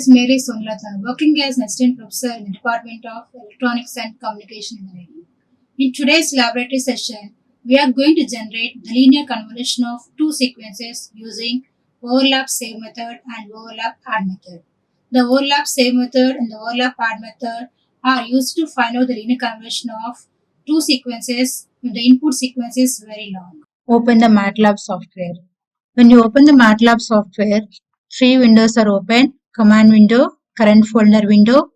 is Mary Sonlata, working as an assistant professor in the Department of Electronics and Communication Engineering. In today's laboratory session, we are going to generate the linear convolution of two sequences using overlap save method and overlap add method. The overlap save method and the overlap add method are used to find out the linear convolution of two sequences if the input sequence is very long. Open the MATLAB software. When you open the MATLAB software, three windows are open: command window, current folder window,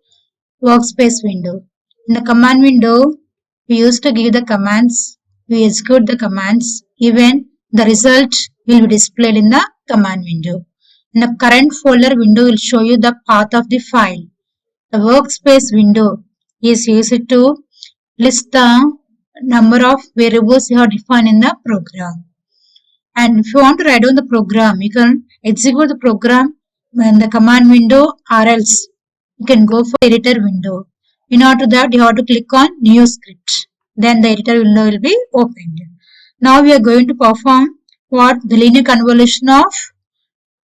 workspace window. In the command window, we used to give the commands, we execute the commands, even the result will be displayed in the command window. In the current folder window will show you the path of the file. The workspace window is used to list the number of variables you have defined in the program. And if you want to write down the program, you can execute the program in the command window, or else you can go for editor window. In order to that, you have to click on new script. Then the editor window will be opened. Now we are going to perform the linear convolution of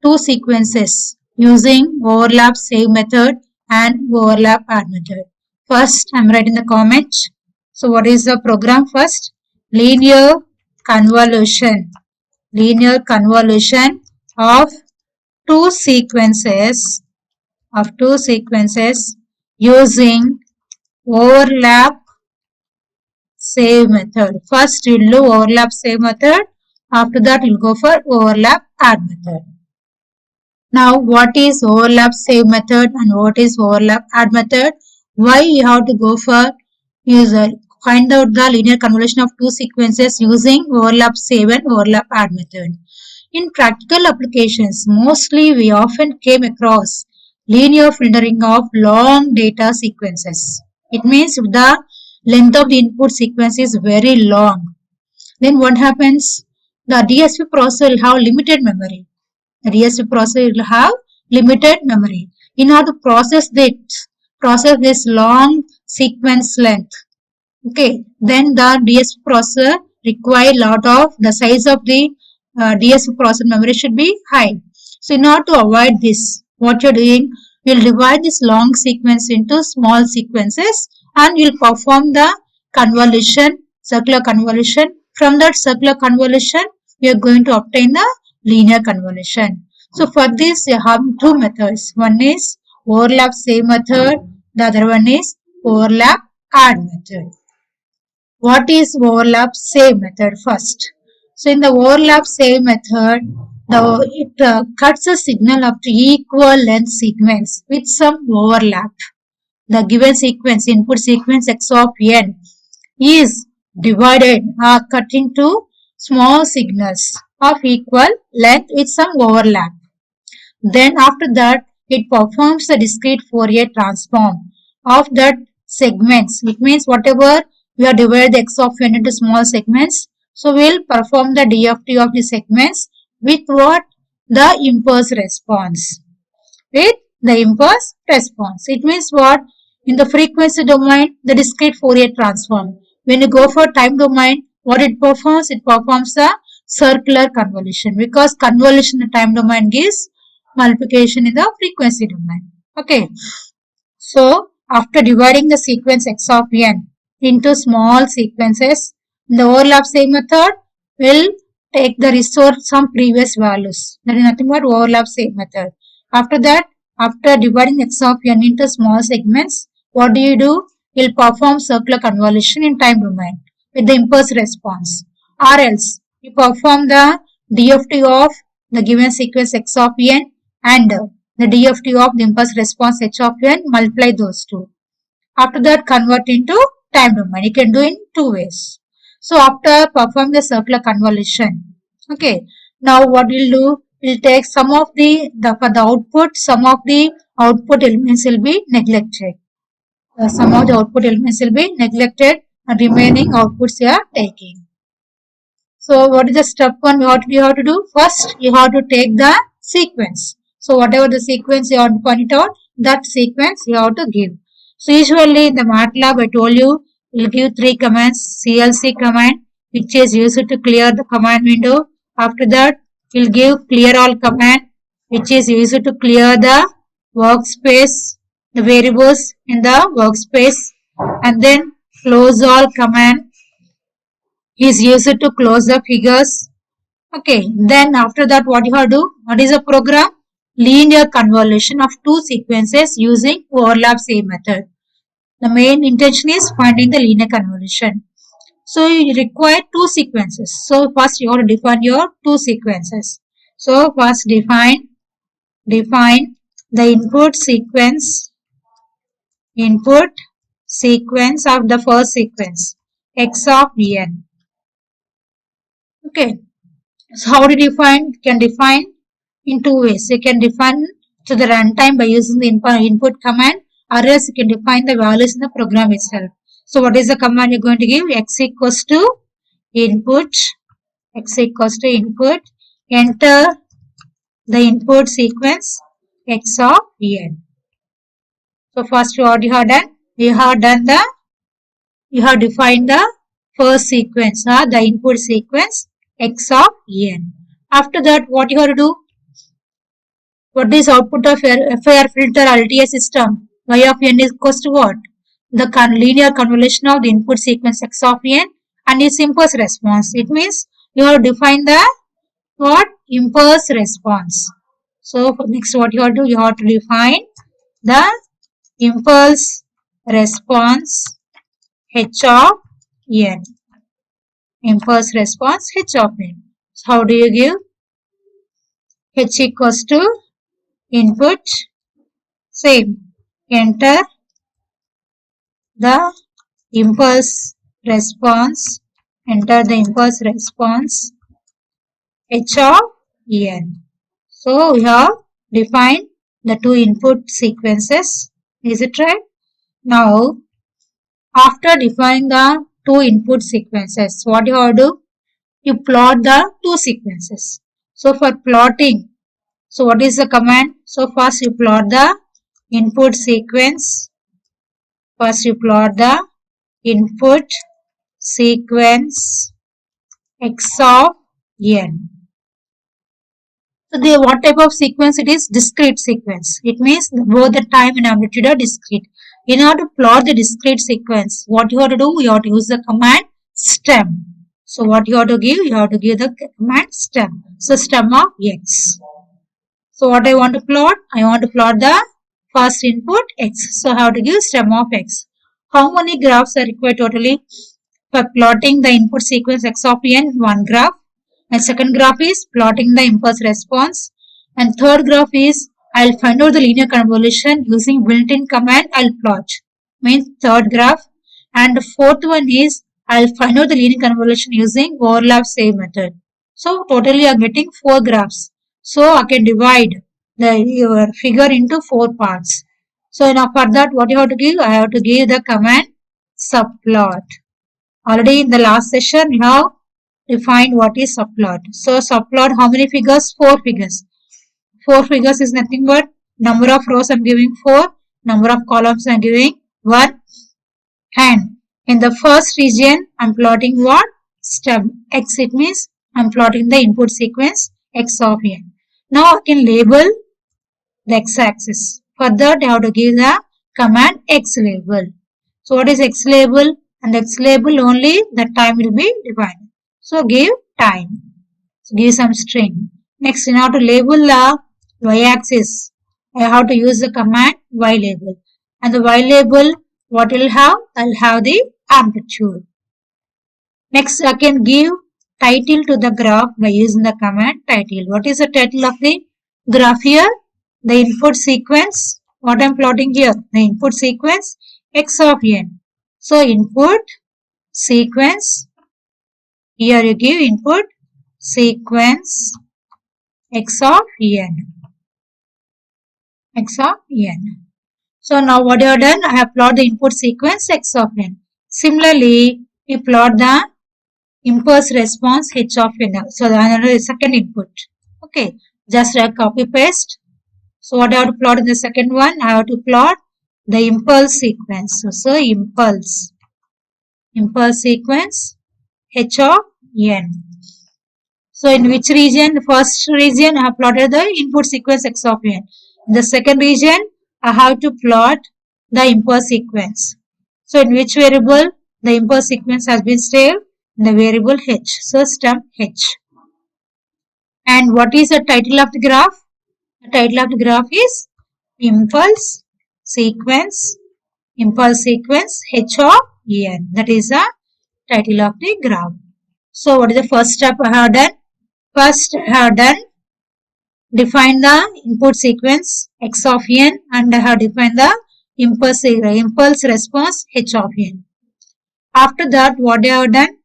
two sequences using overlap save method and overlap add method. First, I am writing the comment. So what is the program first? Linear convolution of two sequences using overlap save method. First you will do overlap save method. After that you will go for overlap add method. Now what is overlap save method and what is overlap add method? Why you have to go for find out the linear convolution of two sequences using overlap save and overlap add method. In practical applications, mostly we often came across linear filtering of long data sequences. It means if the length of the input sequence is very long, then what happens? The DSP processor will have limited memory. In order to process this long sequence length, okay, then the DSP processor require lot of the size of the DSP processor memory should be high. So in order to avoid this, what you're doing, you'll divide this long sequence into small sequences and you'll perform the convolution, circular convolution. From that circular convolution, we are going to obtain the linear convolution. So for this, you have two methods. One is overlap save method. The other one is overlap add method. What is overlap save method first? So in the overlap save method, it cuts a signal up to equal length sequence with some overlap. The given sequence, input sequence x of n, is divided or cut into small signals of equal length with some overlap. Then after that, it performs the discrete Fourier transform of that segments. It means whatever we have divided the x of n into small segments, so we will perform the DFT of the segments with what? The impulse response. With the impulse response. It means what? In the frequency domain, the discrete Fourier transform. When you go for time domain, what it performs? It performs a circular convolution, because convolution in the time domain gives multiplication in the frequency domain. Okay. So after dividing the sequence x of n into small sequences, the overlap save method will take the restore some previous values. That is nothing but overlap save method. After that, after dividing x of n into small segments, what do? You'll perform circular convolution in time domain with the impulse response. Or else, you perform the DFT of the given sequence x of n and the DFT of the impulse response h of n, multiply those two. After that, convert into time domain. You can do in two ways. So after perform the circular convolution, okay, now what we'll do, we'll take some of for the output, some of the output elements will be neglected. Some of the output elements will be neglected and remaining outputs you are taking. So what is the step one you have to do? First, you have to take the sequence. So whatever the sequence you want to point it out, that sequence you have to give. So usually in the MATLAB, I told you, we'll give three commands. CLC command, which is used to clear the command window. After that, we'll give clear all command, which is used to clear the workspace, the variables in the workspace, and then close all command is used to close the figures. Okay, then after that what you have to do? What is a program? Linear convolution of two sequences using overlap same method. The main intention is finding the linear convolution. So you require two sequences. So first you have to define your two sequences. So first define the input sequence of the first sequence x of n. Okay. So how to define? You can define in two ways. You can define to the runtime by using the input command, or else you can define the values in the program itself. So what is the command you're going to give? X equals to input, enter the input sequence x of n. So first what you have done? You have defined the first sequence, the input sequence x of n. After that, what you have to do? What is output of FIR filter LTI system? Y of n is equals to what? The linear convolution of the input sequence x of n and its impulse response. It means you have defined the what? Impulse response. So next what you have to do? You have to define the impulse response h of n. Impulse response h of n. So how do you give? H equals to input, same, enter the impulse response, h of n. So we have defined the two input sequences. Is it right? Now, after defining the two input sequences, what you have to do? You plot the two sequences. So for plotting, so what is the command? So first you plot the input sequence. First you plot the input sequence x of n. So what type of sequence it is? Discrete sequence. It means both the time and amplitude are discrete. In order to plot the discrete sequence, what you have to do? You have to use the command stem. So what you have to give? You have to give the command stem. So stem of x. So what I want to plot? I want to plot the first input x. So I have to give stem of x. How many graphs are required totally? For plotting the input sequence x of n, one graph. And second graph is plotting the impulse response. And third graph is I'll find out the linear convolution using built-in command I'll plot. Means third graph. And the fourth one is I'll find out the linear convolution using overlap same method. So totally I'm getting 4 graphs. So I can divide your figure into 4 parts. So now for that what you have to give? I have to give the command subplot. Already in the last session we have defined what is subplot. So subplot how many figures? 4 figures. 4 figures is nothing but number of rows I'm giving 4, number of columns I'm giving 1, and in the first region I'm plotting what? Stem x. It means I'm plotting the input sequence x of n. Now I can label the x-axis. For that I have to give the command x label. So what is x label? And x label only the time will be defined. So give time. So give some string. Next, in order to label the y-axis, I have to use the command y label. And the y label, what will have? I'll have the amplitude. Next, I can give title to the graph by using the command title. What is the title of the graph here? The input sequence. What I'm plotting here? The input sequence x of n. So input sequence. Here you give input sequence x of n. So now what you have done? I have plotted the input sequence x of n. Similarly, we plot the impulse response h of n. So another second input. Okay, just copy paste. So what I have to plot in the second one? I have to plot the impulse sequence. So impulse sequence h of n. So in which region? First region I have plotted the input sequence x of n. In the second region, I have to plot the impulse sequence. So in which variable the impulse sequence has been saved? In the variable h. So stump h. And what is the title of the graph? The title of the graph is impulse sequence h of n. That is the title of the graph. So what is the first step I have done? First I have done define the input sequence x of n and I have defined the impulse response h of n. After that, what I have done?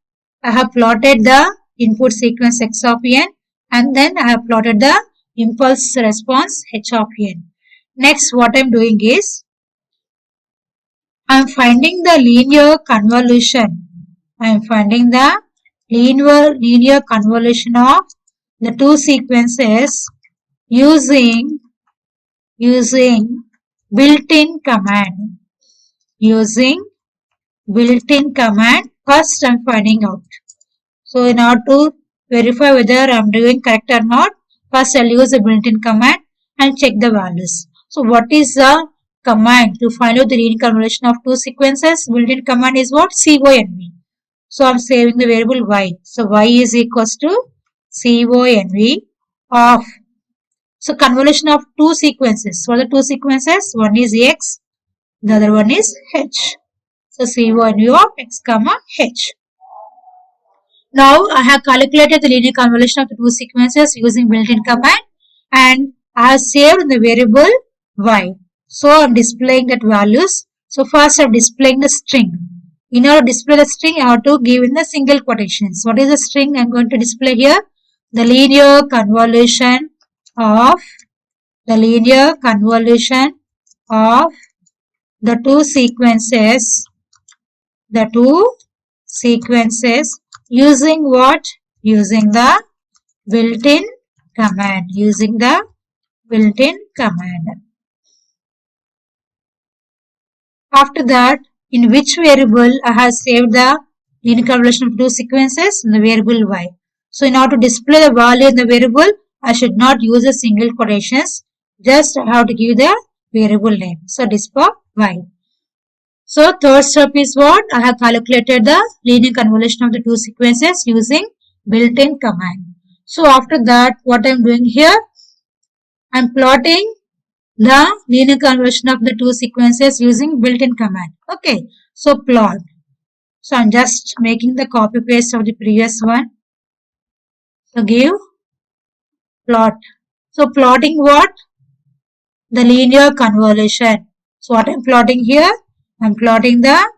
I have plotted the input sequence x of n and then I have plotted the impulse response h of n. Next, what I am doing is I am finding the linear convolution. I am finding the linear convolution of the two sequences using built-in command. Using built-in command, first I am finding out. So in order to verify whether I am doing correct or not, first I'll use the built-in command and check the values. So what is the command to find out the linear convolution of two sequences? Built-in command is what? CONV. So I'm saving the variable y. So y is equals to CONV of. So convolution of two sequences. What are the two sequences? One is x, the other one is h. So CONV of x comma h. Now I have calculated the linear convolution of the two sequences using built-in command and I have saved the variable y. So I am displaying that values. So first I am displaying the string. In order to display the string, I have to give in the single quotations. What is the string I am going to display here? The linear convolution of the two sequences. Using what? Using the built-in command. After that, in which variable I have saved the linear convolution of two sequences? In the variable y. So in order to display the value in the variable, I should not use a single quotations. Just I have to give the variable name. So display y. So third step is what? I have calculated the linear convolution of the two sequences using built-in command. So after that, what I am doing here? I am plotting the linear convolution of the two sequences using built-in command. Okay, so plot. So I'm just making the copy paste of the previous one. So give plot. So plotting what? The linear convolution. So what I'm plotting here? I'm plotting the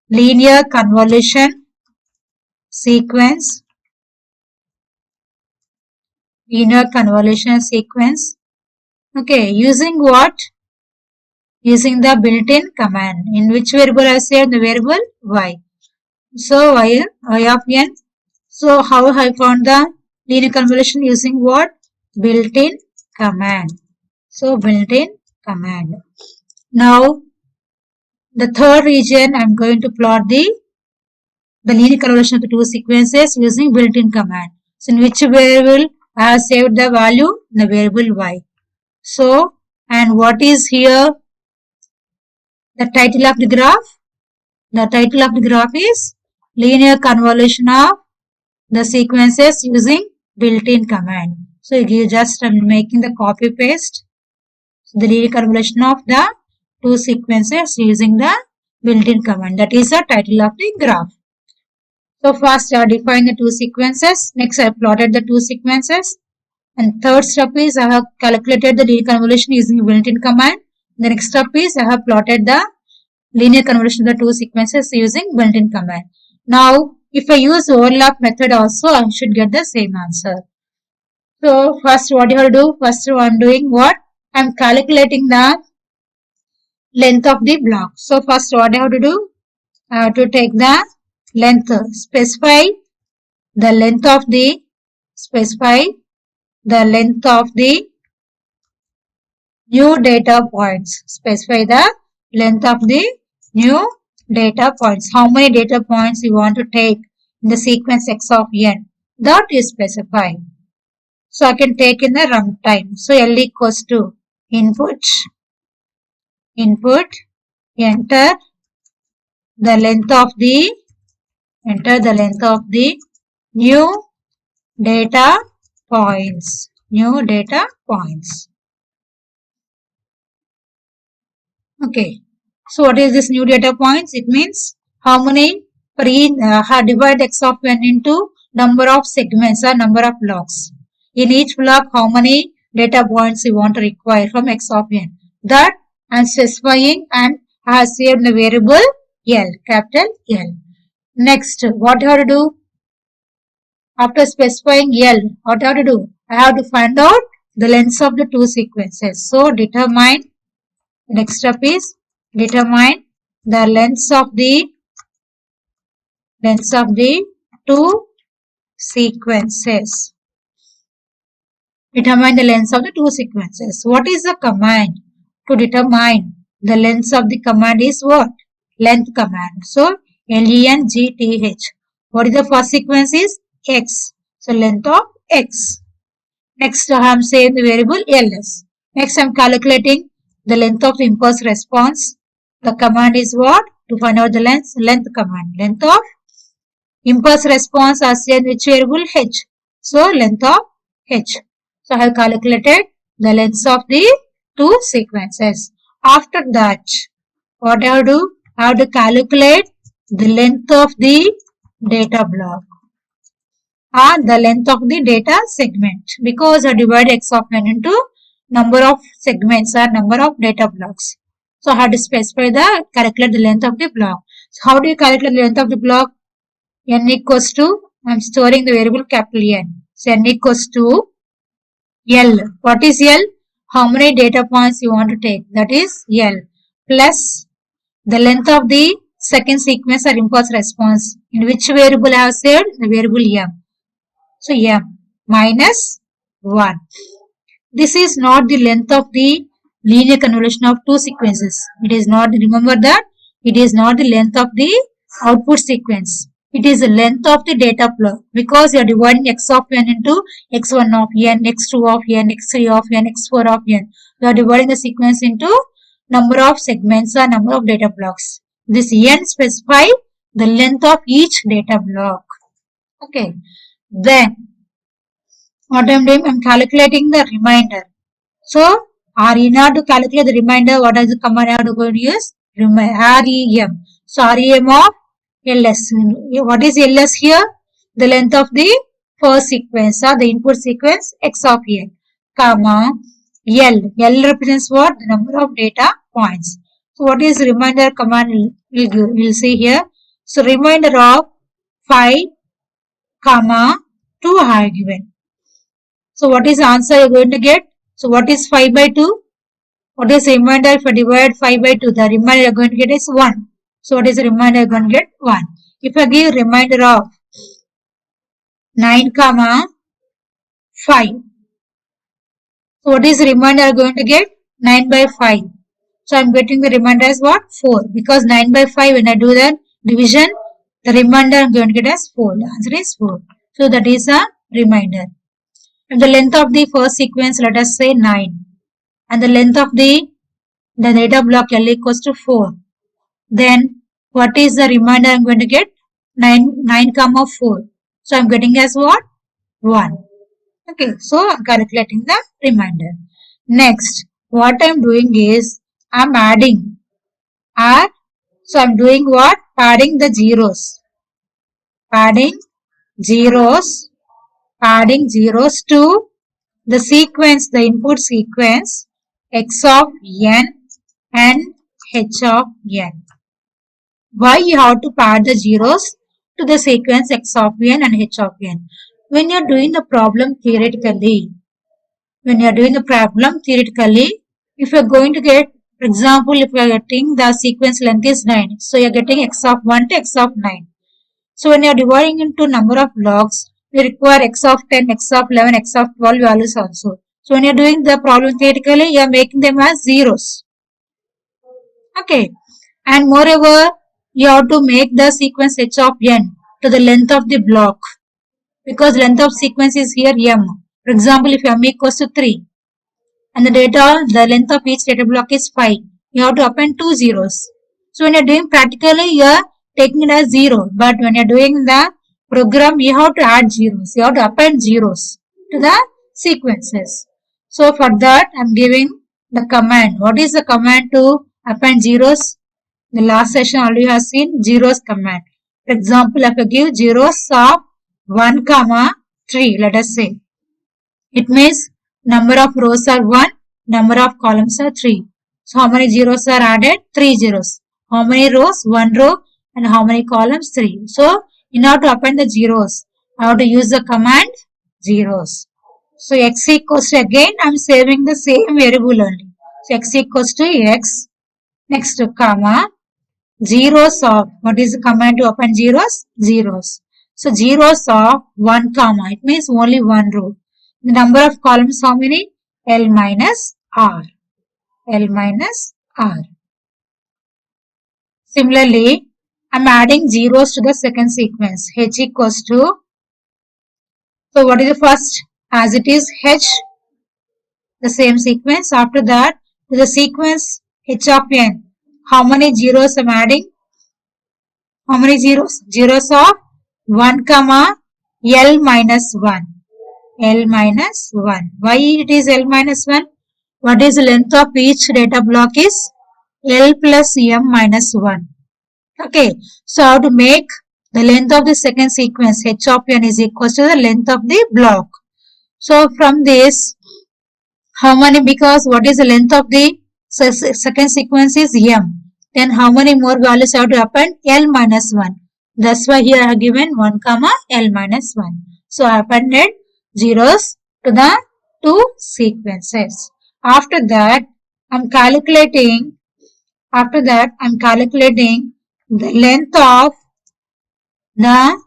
linear convolution sequence. Okay, using what? Using the built-in command. In which variable I saved? The variable y. So y of n. So how I found the linear convolution? Using what? Built-in command. So built-in command. Now the third region I am going to plot the linear convolution of the two sequences using built-in command. So in which variable I have saved the value? In the variable y. So, and what is here? The title of the graph? The title of the graph is linear convolution of the sequences using built-in command. So you just I'm making the copy paste. So the linear convolution of the two sequences using the built-in command. That is the title of the graph. So first I define the two sequences. Next I plotted the two sequences. And third step is I have calculated the linear convolution using built-in command. The next step is I have plotted the linear convolution of the two sequences using built-in command. Now, if I use overlap method also, I should get the same answer. So, first what you have to do? First I am doing what? I am calculating the length of the block. So, first what I have to do? I have to take the length, specify the length of the new data points. Specify the length of the new data points. How many data points you want to take in the sequence x of n? That is specified. So I can take in the runtime. So L equals to input, enter the length of the new data points. Okay. So what is this new data points? It means how many divide x of n into number of segments or number of blocks. In each block, how many data points you want to require from x of n. That I am specifying and I have saved the variable L, capital L. Next, what you have to do? After specifying L, what I have to do? I have to find out the lengths of the two sequences. So determine, next step is determine the lengths of the two sequences. Determine the lengths of the two sequences. What is the command to determine the lengths of the command is what? Length command. So length. What is the first sequence is x. So length of x. Next I am saying the variable ls. Next I am calculating the length of the impulse response. The command is what? To find out the length command. Length of impulse response as in which variable h. So length of h. So I have calculated the lengths of the two sequences. After that, what I have to do? I have to calculate the length of the data block or the length of the data segment, because I divide x of n into number of segments or number of data blocks. So I have to specify calculate the length of the block. So how do you calculate the length of the block? N equals to, I am storing the variable capital N. So n equals to L. What is L? How many data points you want to take? That is L. Plus the length of the second sequence or impulse response. In which variable I have saved? The variable M. So M minus 1. This is not the length of the linear convolution of two sequences. It is not, remember that, it is not the length of the output sequence. It is the length of the data block, because you are dividing x of n into x1 of n, x2 of n, x3 of n, x4 of n. You are dividing the sequence into number of segments or number of data blocks. This n specifies the length of each data block. Okay. Then what I am doing? I am calculating the remainder. So in order to calculate the remainder, what is the command I have to go to use? REM. So REM of LS. What is LS here? The length of the first sequence or the input sequence x of n, comma L. L represents what? The number of data points. So what is remainder command we'll see here. So remainder of 5, comma 2 I have given. So what is the answer you are going to get? So what is 5 by 2? What is the remainder if I divide 5 by 2? The remainder you are going to get is 1. So what is the remainder you are going to get? 1. If I give remainder of 9, comma 5. So what is the remainder you are going to get? 9 by 5. So I am getting the remainder as what? 4. Because 9 by 5, when I do that division, the remainder I am going to get as 4. The answer is 4. So that is a remainder. And the length of the first sequence, let us say 9. And the length of the data block L equals to 4. Then what is the remainder I am going to get? 9 comma 4. So I am getting as what? 1. Okay, so I am calculating the remainder. Next, what I am doing is I am adding. So I am doing what? Adding the zeros. Adding zeros to the sequence, the input sequence x of n and h of n. Why you have to add the zeros to the sequence x of n and h of n? When you are doing the problem theoretically, if you are going to get, for example, if you are getting the sequence length is 9, so you are getting x of 1 to x of 9. So when you are dividing into number of blocks, we require x of 10, x of 11, x of 12 values also. So when you are doing the problem theoretically, you are making them as zeros. Okay. And moreover, you have to make the sequence h of n to the length of the block, because length of sequence is here m. For example, if m equals to 3 and the length of each data block is 5. You have to append 2 zeros. So when you're doing practically, you're taking it as 0. But when you're doing the program, you have to add zeros. You have to append zeros to the sequences. So for that, I'm giving the command. What is the command to append zeros? The last session already has seen zeros command. For example, if I give zeros of 1, 3, let us say. It means number of rows are 1, number of columns are 3. So how many zeros are added? 3 zeros. How many rows? 1 row. And how many columns? 3. So in order to append the zeros, I have to use the command zeros. So x equals to, again I am saving the same variable only. So x equals to x. Next comma. Zeros of, what is the command to append zeros? Zeros. So zeros of 1 comma. It means only 1 row. The number of columns how many? L minus R. L minus R. Similarly, I am adding zeros to the second sequence. H equals to, so what is the first? As it is H, the same sequence. After that, to the sequence H of n. How many zeros I am adding? How many zeros? Zeros of 1 comma L minus 1. L minus 1. Why it is L minus 1? What is the length of each data block is L plus M minus 1. Okay. So how to make the length of the second sequence H of n is equal to the length of the block. So from this, how many, because what is the length of the second sequence is M. Then how many more values I have to append? L minus 1. That's why here I have given 1 comma L minus 1. So I appended zeros to the two sequences. After that, I'm calculating the length of the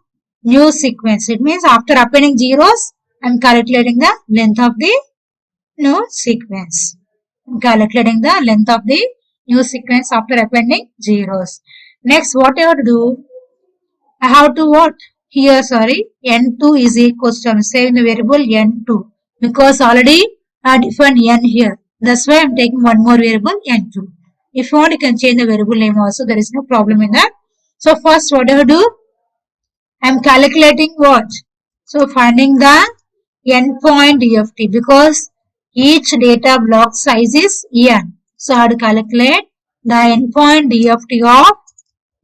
new sequence. It means after appending zeros, I'm calculating the length of the new sequence. I'm calculating the length of the new sequence after appending zeros. Next, what I have to do? I have to what? Here, n2 is equals to, I'm saving the variable n2 because already I defined n here. That's why I'm taking one more variable n2. If you want, you can change the variable name also. There is no problem in that. So first, what do I do? I'm calculating what? So finding the endpoint DFT because each data block size is n. So I have to calculate the endpoint DFT of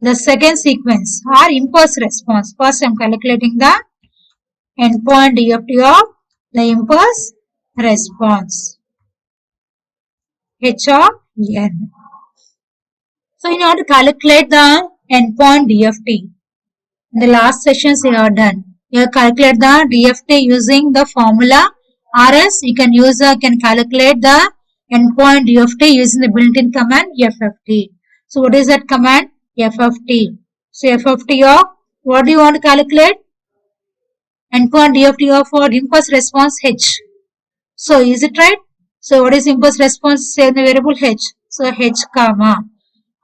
the second sequence or impulse response. First, I am calculating the endpoint DFT of the impulse response. H of n. So, in order to calculate the endpoint DFT, in the last sessions we have done. You calculate the DFT using the formula RS. You can calculate the endpoint DFT using the built-in command FFT. So, what is that command? FFT. So, FFT of what do you want to calculate? Endpoint DFT of what? Impulse response H. So, is it right? So, what is impulse response? Say in the variable H. So, H comma.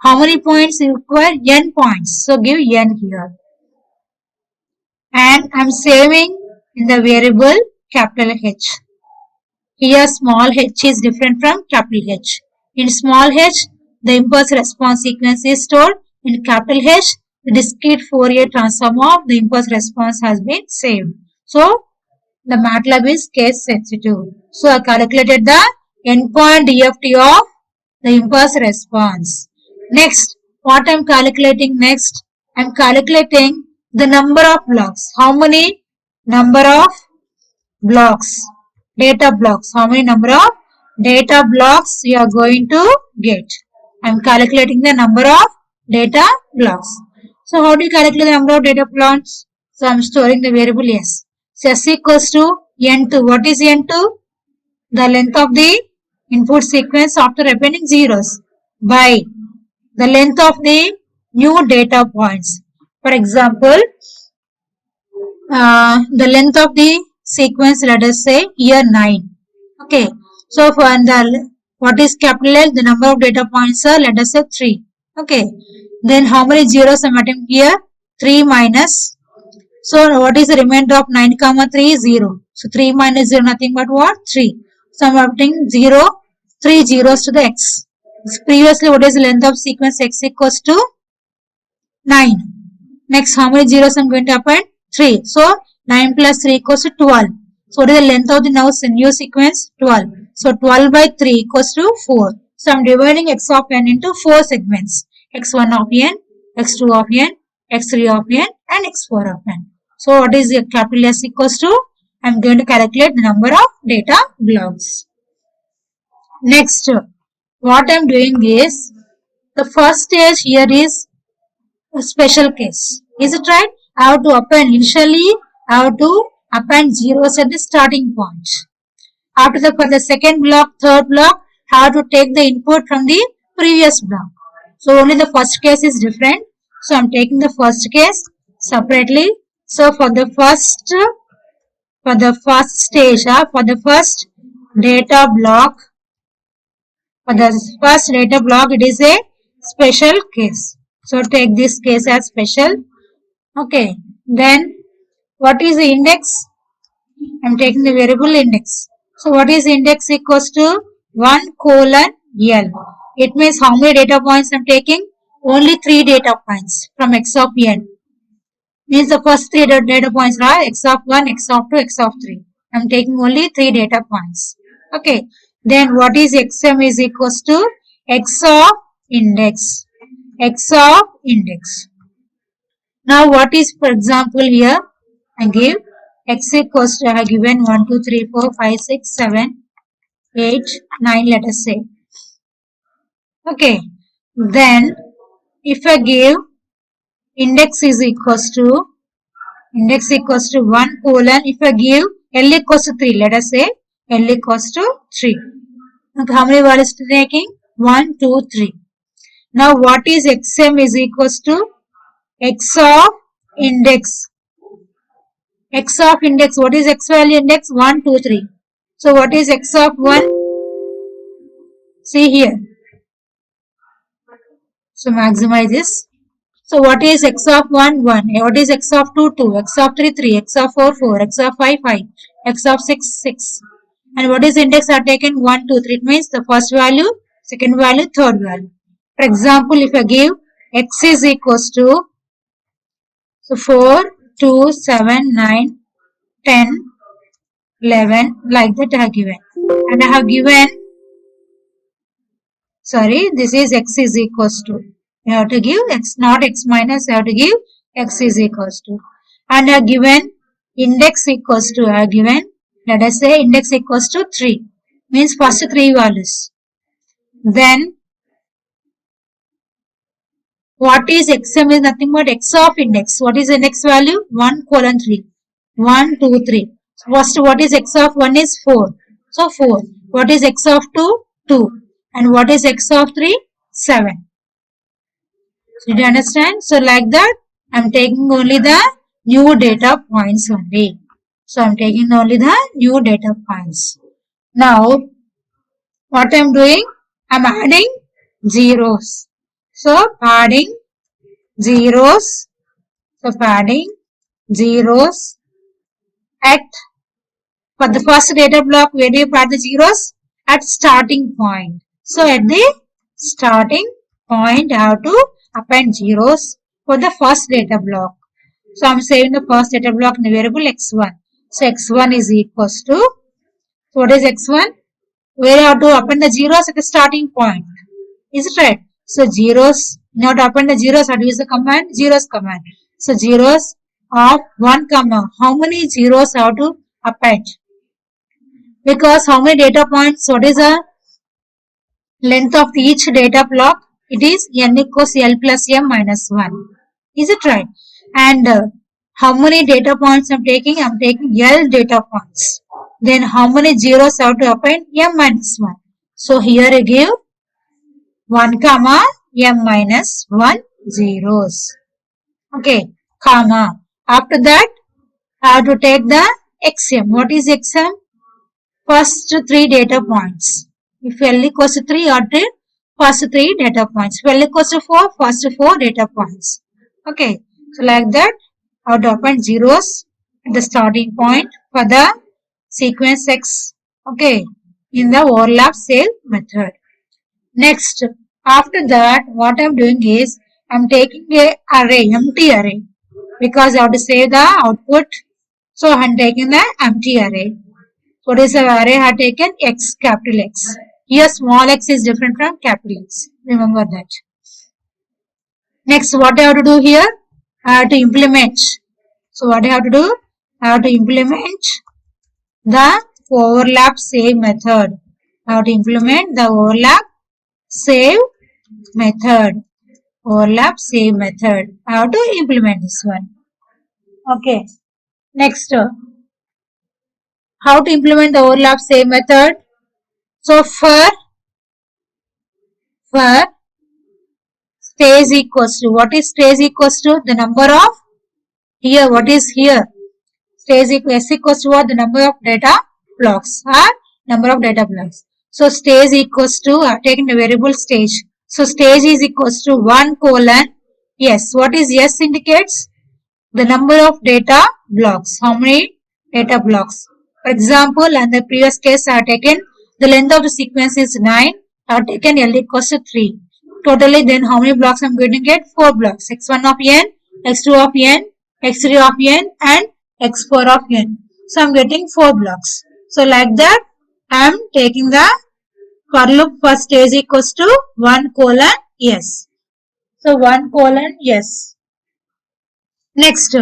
How many points you require? N points. So, give N here. And I am saving in the variable capital H. Here, small h is different from capital H. In small h, the impulse response sequence is stored. In capital H, the discrete Fourier transform of the impulse response has been saved. So, the MATLAB is case sensitive. So, I calculated the endpoint DFT of the impulse response. Next, what I am calculating next? I am calculating the number of blocks. How many number of blocks? Data blocks. How many number of data blocks you are going to get? I am calculating the number of data blocks. So, how do you calculate the number of data blocks? So, I am storing the variable S. So, S equals to N2. What is N2? The length of the input sequence after appending zeros by the length of the new data points. For example, the length of the sequence, let us say here 9. Okay. So, for the what is capital L? The number of data points are, let us say 3. Okay. Then how many zeros I am adding here? 3 minus. So, what is the remainder of 9 comma 3? 0. So, 3 minus 0 nothing but what? 3. So I'm putting 0, 3 zeros to the x. Previously, what is the length of sequence x equals to 9. Next, how many zeros I'm going to append? 3. So 9 plus 3 equals to 12. So what is the length of the now new sequence? 12. So 12 by 3 equals to 4. So I'm dividing x of n into 4 segments. x1 of n, x2 of n, x3 of n and x4 of n. So what is the capital S equals to? I'm going to calculate the number of data blocks. Next, what I'm doing is, the first stage here is a special case. Is it right? I have to append initially, I have to append zeros at the starting point. After that, for the second block, third block, I have to take the input from the previous block. So only the first case is different. So I'm taking the first case separately. So for the first stage, for the first data block, it is a special case. So take this case as special. Okay. Then what is the index? I'm taking the variable index. So what is index equals to 1 colon L. It means how many data points I'm taking? Only 3 data points from x of n. Means the first 3 data points are x of 1, x of 2, x of 3. I'm taking only 3 data points. Okay. Then what is xm is equals to x of index. X of index. Now what is, for example, here I give x equals to, I have given 1, 2, 3, 4, 5, 6, 7, 8, 9, let us say. Okay. Then if I give index is equals to 1 colon, if I give L equals to 3, let us say L equals to 3. Okay, how many values taking? 1, 2, 3. Now what is xm is equals to x of index. X of index, what is x value index? 1, 2, 3. So what is x of 1? See here. So maximize this. So what is x of 1? 1. What is x of 2? 2. X of 3? 3. X of 4? 4. X of 5? 5. X of 6? 6. And what is index are taken? 1, 2, 3. It means the first value, second value, third value. For example, if I give x is equals to, so 4, 2, 7, 9, 10, 11, like that I have given. And I have given, this is x is equals to. You have to give x, not x minus, you have to give x is equals to. And I have given index equals to, I have given, let us say index equals to 3. Means first 3 values. Then, what is xm is nothing but x of index. What is the index value? 1 colon 3. 1, 2, 3. First, what is x of 1 is 4. So 4. What is x of 2? 2. And what is x of 3? 7. Did you understand? So like that, I'm taking only the new data points only. So I'm taking only the new data points. Now, what I'm doing? I'm adding zeros. So adding zeros. So adding zeros at, for the first data block, where do you add the zeros? At starting point. So at the starting point, I have to append zeros for the first data block. So I'm saving the first data block in the variable x1. So x1 is equals to, so what is x1? Where I have to append the zeros at the starting point. Is it right? So zeros, in order to append the zeros, I have to use the command, zeros command. So zeros of 1 comma, how many zeros I have to append? Because how many data points, what is the length of each data block? It is n equals L plus m minus 1. Is it right? And how many data points I'm taking? I'm taking L data points. Then how many zeros I have to append? M minus 1. So here I give 1 comma m minus 1 zeros. Okay, comma. After that, I have to take the xm. What is xm? First 3 data points. If L equals to 3, or first 3 data points. If L equals to 4, first 4 data points. Okay, so like that, I have to append zeros at the starting point for the sequence x. Okay, in the overlap save method. Next, after that, what I'm doing is I'm taking a array, empty array, because I have to save the output. So I'm taking the empty array. What is the array I have taken? X, capital X. Here small x is different from capital X. Remember that. Next, what I have to do here? I have to implement. So what I have to do? I have to implement the overlap save method. I have to implement the overlap save method. Overlap save method. I have to implement this one. Okay. Next, how to implement the overlap save method? So for stage equals to, what is stage equals to? The number of, here, what is here? Stage s equals to what? The number of data blocks or number of data blocks. So stage equals to, taking the variable stage. So stage is equals to 1 colon s. What is s indicates? The number of data blocks. How many data blocks? For example, in the previous case I have taken the length of the sequence is 9. I have taken L equals to 3. Totally then how many blocks I am going to get? 4 blocks. x1 of n, x2 of n, x3 of n and x4 of n. So I am getting 4 blocks. So like that I am taking the for loop for stage equals to 1 colon s. So 1 colon s. Next,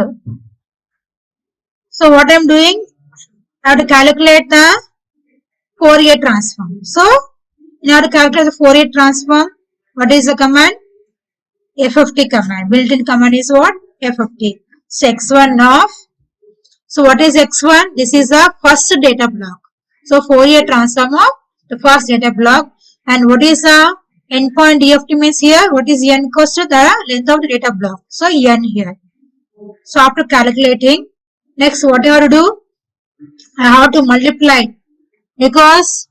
so what I am doing, I have to calculate the Fourier transform. So in order to calculate the Fourier transform, what is the command? FFT command. Built-in command is what? FFT. So x1 of, so what is x1? This is the first data block. So Fourier transform of the first data block. And what is the endpoint DFT means here? What is n equals to the length of the data block? So n here. So after calculating, next what you have to do? I have to multiply, because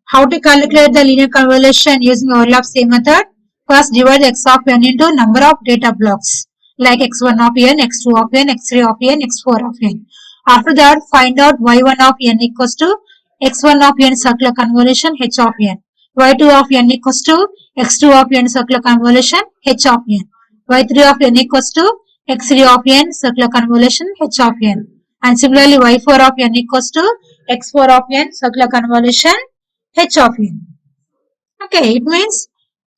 how to calculate the linear convolution using overlap save method? First divide x of n into number of data blocks like x1 of n, x2 of n, x3 of n, x4 of n. After that find out y1 of n equals to x1 of n circular convolution h of n. y2 of n equals to x2 of n circular convolution h of n. y3 of n equals to x3 of n circular convolution h of n. And similarly y4 of n equals to x4 of n circular convolution h of n. Okay, it means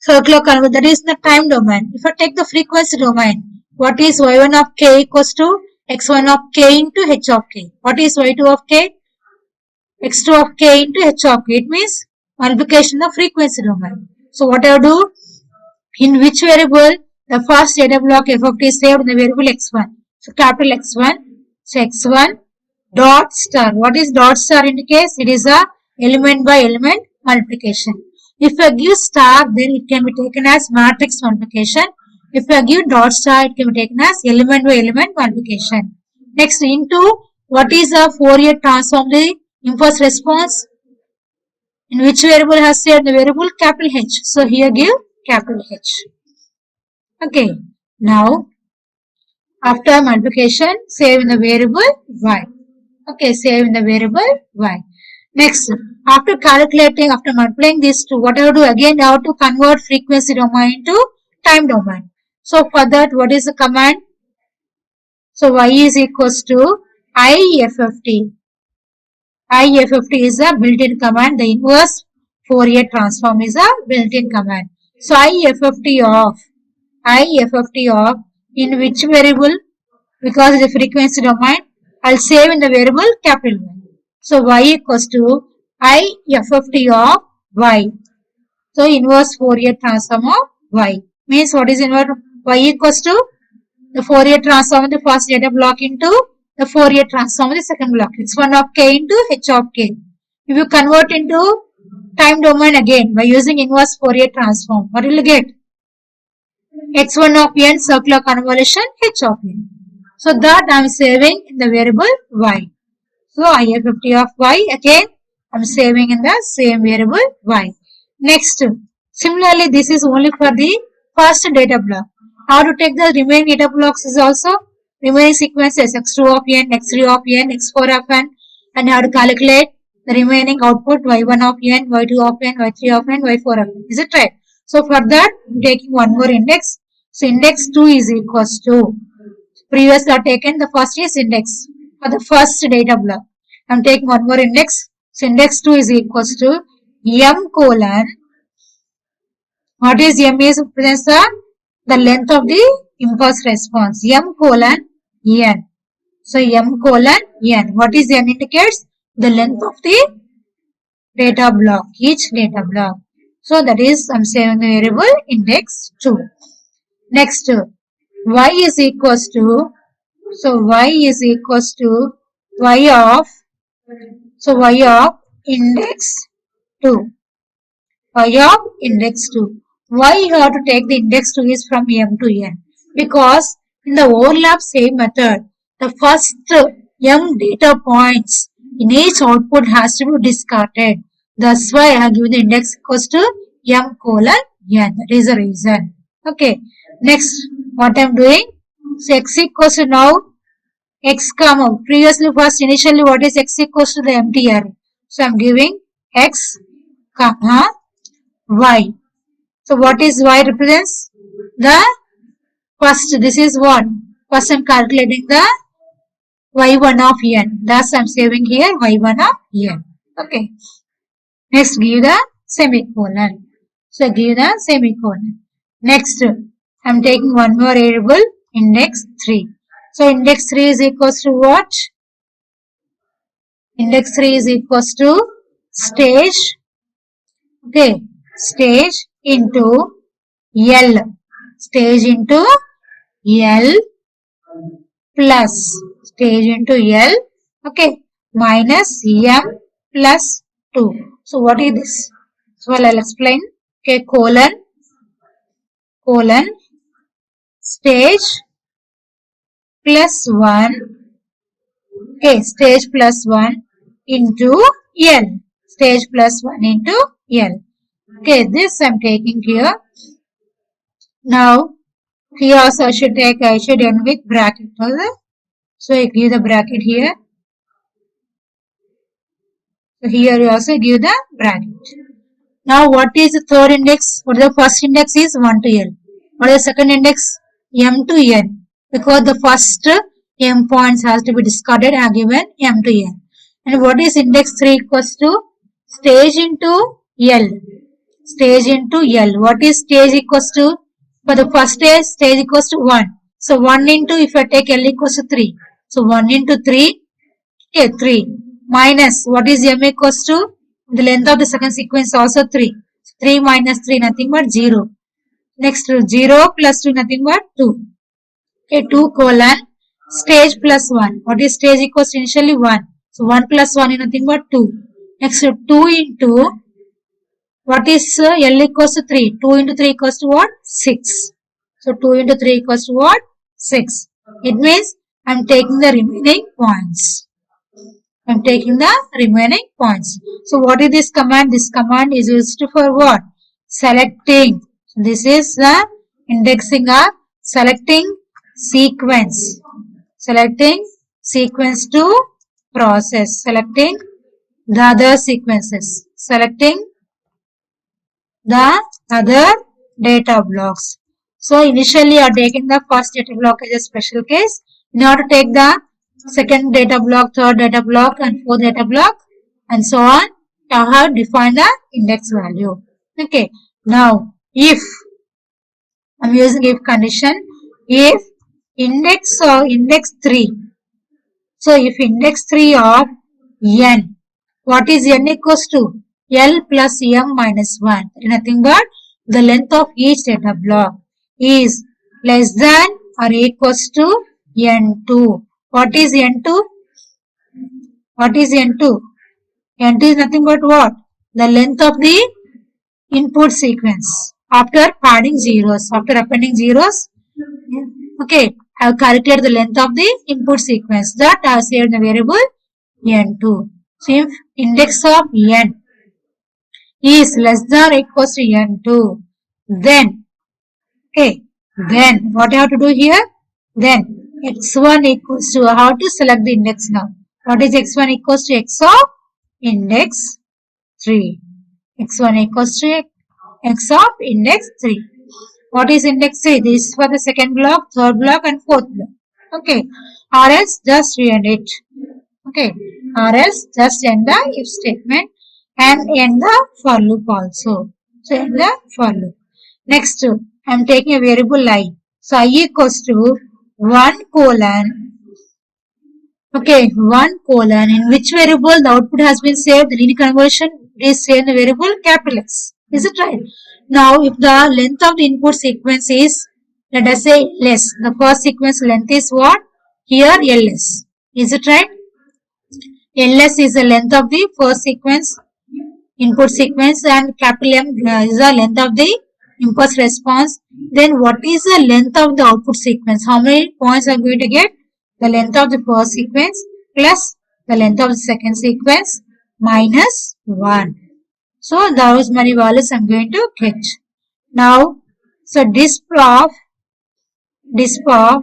circular convolution, that is the time domain. If I take the frequency domain, what is y1 of k equals to x1 of k into h of k? What is y2 of k? x2 of k into h of k. It means multiplication of frequency domain. So what I do? In which variable? The first data block f of t is saved in the variable x1. So capital X1. So x1 dot star. What is dot star indicates? It is a element by element multiplication. If I give star, then it can be taken as matrix multiplication. If I give dot star, it can be taken as element by element multiplication. Next, into what is the Fourier transform? The impulse response. In which variable has saved the variable? Capital H. So here give capital H. Okay. Now, after multiplication, save in the variable y. Okay, save in the variable y. Next, after calculating, after multiplying these two, what I have to do? Again, I have to convert frequency domain into time domain. So for that, what is the command? So y is equals to IFFT. IFFT is a built-in command. The inverse Fourier transform is a built-in command. So IFFT of in which variable? Because the frequency domain, I'll save in the variable capital Y. So y equals to IFFT of y. So inverse Fourier transform of y. Means what is inverse? Y equals to the Fourier transform of the first data block into the Fourier transform of the second block. x1 of k into h of k. If you convert into time domain again by using inverse Fourier transform, what will you get? x1 of n circular convolution h of n. So that I am saving in the variable y. So IFFT of y, again I am saving in the same variable y. Next, similarly this is only for the first data block. How to take the remaining data blocks is also remaining sequences x2 of n, x3 of n, x4 of n, and how to calculate The remaining output y1 of n, y2 of n, y3 of n, y4 of n. Is it right? So for that, I'm taking one more index. So index 2 is equals to, previously I've taken the first is index for the first data block. I'm taking one more index. So index 2 is equals to m colon, what is m is represents the length of the impulse response, m colon n. So m colon n. What is n indicates? The length of the data block, each data block. So that is, I'm saving the variable index 2. Next, y is equals to, so y is equals to y of index 2. Y of index 2. Why you have to take the index 2 is from m to n? Because in the overlap same method, the first m data points in each output has to be discarded. That's why I have given the index equals to m colon n. That is the reason. Okay. Next, what I am doing? So x equals to now x comma. Previously, first initially, what is x equals to the empty array? So I am giving x comma y. So what is y represents? The first, this is 1. First I am calculating the y1 of n. Thus I am saving here y1 of n. Okay. Next give the semicolon. So give the semicolon. Next I am taking one more variable, index 3. So index 3 is equals to what? Index 3 is equals to stage. Okay. Stage into L. Stage into L plus stage into L. Okay. Minus M plus 2. So what is this? So I'll explain. Okay. Colon stage plus 1. Okay. Stage plus 1 into L. Stage plus 1 into L. Okay. This I'm taking here. Now, here also I should end with bracket. So I give the bracket here. So here you also give the bracket. Now what is the third index? What is the first index is 1 to L. What is the second index? M to N. Because the first M points has to be discarded and given M to N. And what is index 3 equals to? Stage into L. Stage into L. What is stage equals to? For the first stage equals to 1. So 1 into, if I take L equals to 3. So 1 into 3, okay, 3. Minus, what is M equals to? The length of the second sequence also 3. 3 minus 3, nothing but 0. Next, 0 plus 2, nothing but 2. Okay, 2 colon, stage plus 1. What is stage equals to initially 1. So 1 plus 1 is nothing but 2. Next, 2 into, what is L equals to 3? 2 into 3 equals to what? 6. So 2 into 3 equals to what? 6. It means I am taking the remaining points. I am taking the remaining points. So what is this command? This command is used for what? Selecting. So this is the indexing of selecting sequence. Selecting sequence to process. Selecting the other sequences. Selecting the other data blocks. So initially I are taking the first data block as a special case. In order to take the second data block, third data block and fourth data block and so on, I have defined the index value. Okay. Now if I'm using if condition, if index 3. So if index 3 of n, what is n equals to? L plus m minus 1. Nothing but the length of each data block is less than or equals to n2. What is n2? What is n2? n2 is nothing but what? The length of the input sequence after adding zeros. After appending zeros, okay, I have calculated the length of the input sequence. That I have saved the variable n2. So if index of n is less than or equals to n2, then, okay, then what I have to do here? Then x1 equals to, how to select the index now? What is x1 equals to? X of index 3. x1 equals to x of index 3. What is index 3? This is for the second block, third block and fourth block. Okay. Or else just end it. Okay. Or else just end the if statement and end the for loop also. So end the for loop. Next, I am taking a variable I. So I equals to 1 colon. Okay, 1 colon. In which variable the output has been saved? The linear conversion is saved in the variable capital X. Is it right? Now, if the length of the input sequence is, let us say, less. The first sequence length is what? Here, ls. Is it right? ls is the length of the first sequence, input sequence, and capital M is the length of the impulse response. Then what is the length of the output sequence? How many points are going to get? The length of the first sequence plus the length of the second sequence minus 1. So those many values I'm going to get. Now, so disp of, okay,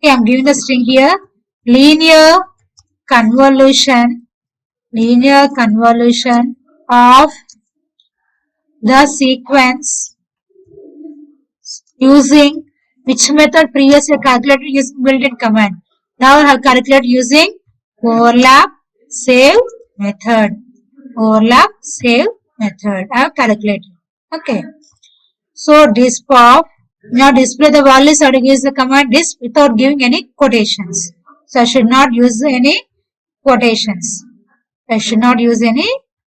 I'm giving the string here, linear convolution of the sequence using which method previously calculated using built-in command. Now I have calculated using overlap save method. Overlap save method. I have calculated. Okay. So disp of, now display the values, I have to use the command disp without giving any quotations. So I should not use any quotations. I should not use any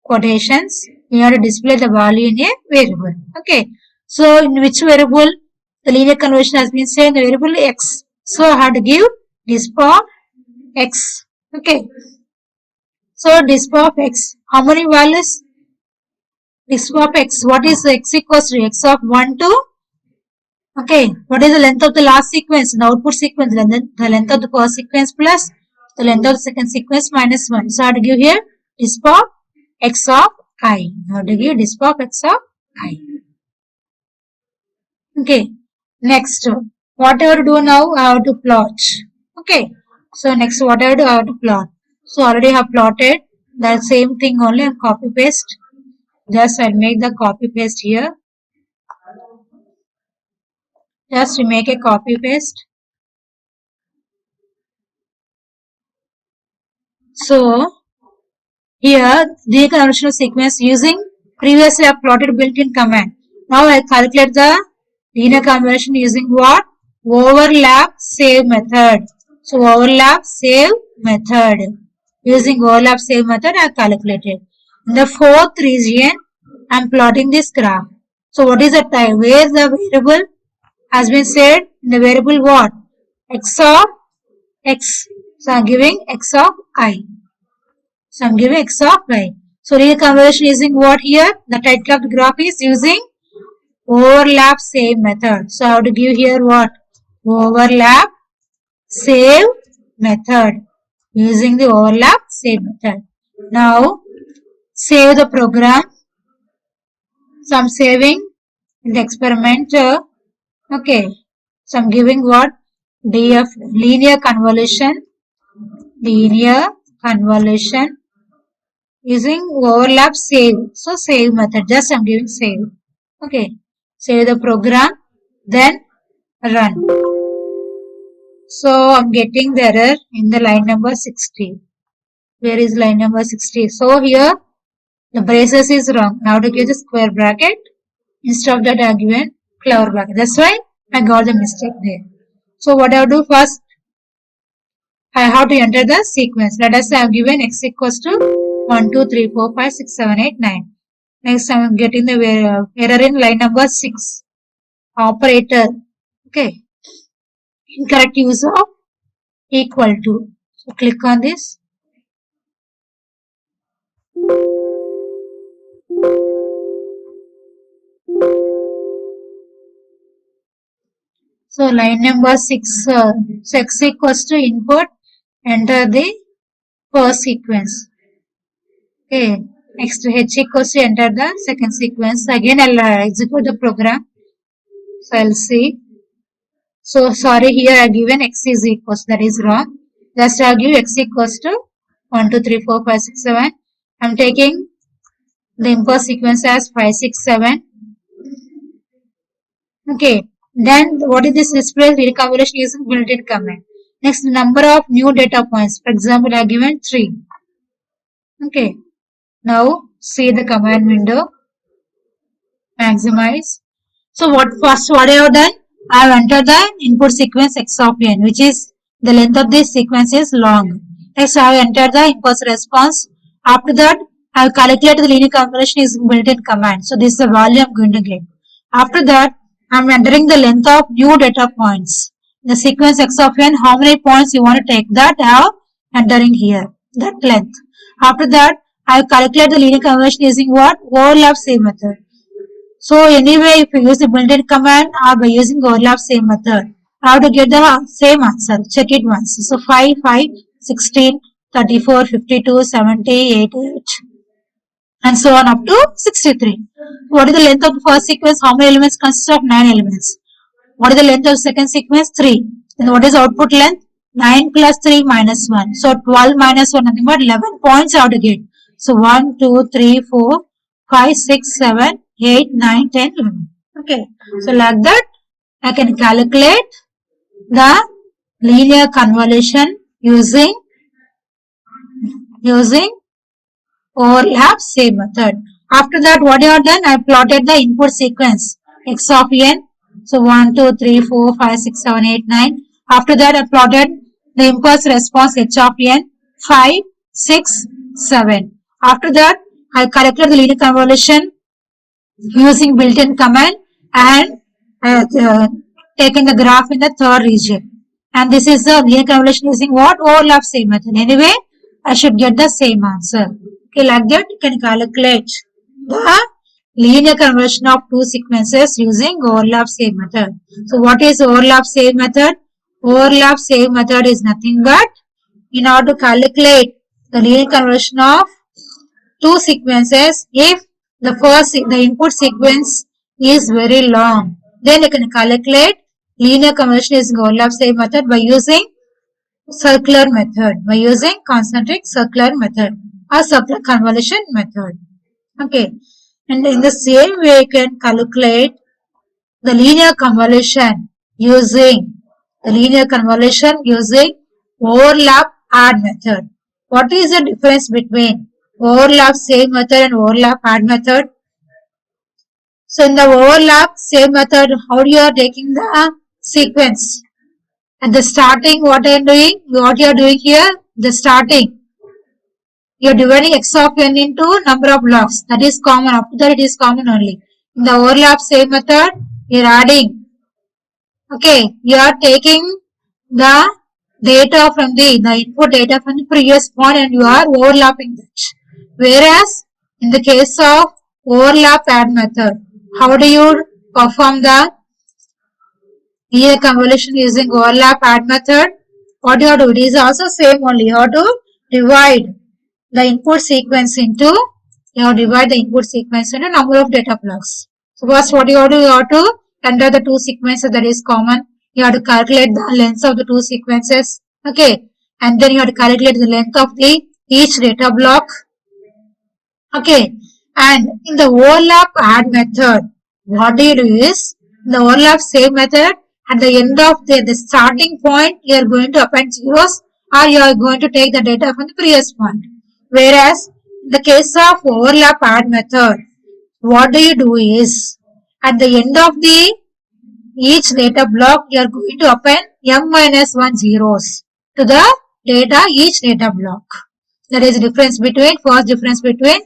quotations. We have to display the value in a variable. Okay. So in which variable the linear conversion has been saved? In the variable x. So I have to give disp of x. Okay. So disp of x. How many values? Disp of x. What is x equals to x of 1 to? Okay. What is the length of the last sequence? The output sequence. The length of the first sequence plus the length of the second sequence minus 1. So I have to give here disp of x of I. I have to give disp of x of I. Okay. Next, what I have to do now? I have to plot. Okay. So next, what I have to do? I have to plot. So already I have plotted the same thing only and copy paste. Just I'll make the copy paste here. Just to make a copy paste. So here the conventional sequence using previously I plotted built-in command. Now I calculate the linear conversion using what? Overlap save method. So overlap save method. Using overlap save method I calculated. In the fourth region I am plotting this graph. So what is the type? Where the variable has been saved? In the variable what? X of x. So I am giving x of I. So I am giving x of y. So linear conversion using what here? The title of the graph is using overlap save method. So I have to give here what? Overlap save method. Using the overlap save method. Now save the program. So I'm saving in the experiment. Okay. So I'm giving what? DF linear convolution using overlap save. So save method. Just I'm giving save. Okay. Save the program. Then run. So I'm getting the error in the line number 60. Where is line number 60? So here the braces is wrong. Now to give the square bracket. Instead of that I have given clever bracket. That's why I got the mistake there. So what I have to do first? I have to enter the sequence. Let us say I have given x equals to 1, 2, 3, 4, 5, 6, 7, 8, 9. Next I am getting the error in line number 6. Operator. Okay. Incorrect use of equal to. So click on this. So line number 6. So x equals to input. Enter the first sequence. Okay. Next h equals to enter the second sequence. Again I'll execute the program. So I'll see. So sorry, here I given x is equals, that is wrong. Just I'll give x equals to 1, 2, 3, 4, 5, 6, 7. I'm taking the impulse sequence as 5, 6, 7. Okay. Then what is this display? Recombination using built-in command. Next, number of new data points. For example, I have given 3. Okay. Now see the command window. Maximize. So what I have done? I have entered the input sequence x of n, which is the length of this sequence is long. Next, I have entered the impulse response. After that, I have calculated the linear combination using built-in command. So this is the value I am going to get. After that, I am entering the length of new data points. The sequence x of n, how many points you want to take, that I have entering here, that length. After that, I have calculated the linear combination using what? Overlap same method. So anyway, if you use the built-in command or by using overlap same method, how to get the same answer? Check it once. So 5, 5, 16, 34, 52, 70, 88, and so on up to 63. What is the length of the first sequence? How many elements consist of 9 elements? What is the length of the second sequence? 3. Then what is output length? 9 plus 3 minus 1. So 12 minus 1, nothing but 11 points out to get. So 1, 2, 3, 4, 5, 6, 7, 8, 9, 10, 11. Okay. So like that, I can calculate the linear convolution using overlap same method. After that, what I have done? I plotted the input sequence x of n. So 1, 2, 3, 4, 5, 6, 7, 8, 9. After that, I plotted the impulse response h of n 5, 6, 7. After that, I calculated the linear convolution using built-in command and taking the graph in the third region. And this is the linear convolution using what? Overlap same method. Anyway, I should get the same answer. Okay, like that you can calculate the linear conversion of two sequences using overlap same method. So what is overlap same method? Overlap same method is nothing but in order to calculate the linear conversion of two sequences, if the input sequence is very long, then you can calculate linear conversion using overlap same method by using circular method, by using concentric circular method or circular convolution method. Okay, and in the same way you can calculate the linear convolution using overlap add method. What is the difference between overlap same method and overlap add method? So in the overlap same method, how you are taking the sequence? At the starting, what you are doing here, the starting, you are dividing x of n into number of blocks. That is common. Up to that it is common only. In the overlap same method, you are adding. Okay, you are taking the data from the input data from the previous point and you are overlapping that. Whereas in the case of overlap add method, how do you perform the linear convolution using overlap add method? What you have to do? It is also same only. You have to divide the input sequence into number of data blocks. So first what you have to do? You have to enter the two sequences that is common. You have to calculate the length of the two sequences. Okay. And then you have to calculate the length of each data block. Okay. And in the overlap add method, what do you do is, in the overlap same method, at the end of the starting point, you are going to append zeros or you are going to take the data from the previous point. Whereas, in the case of overlap add method, what do you do is, at the end of each data block, you are going to append m-1 zeros to the each data block. That is the first difference between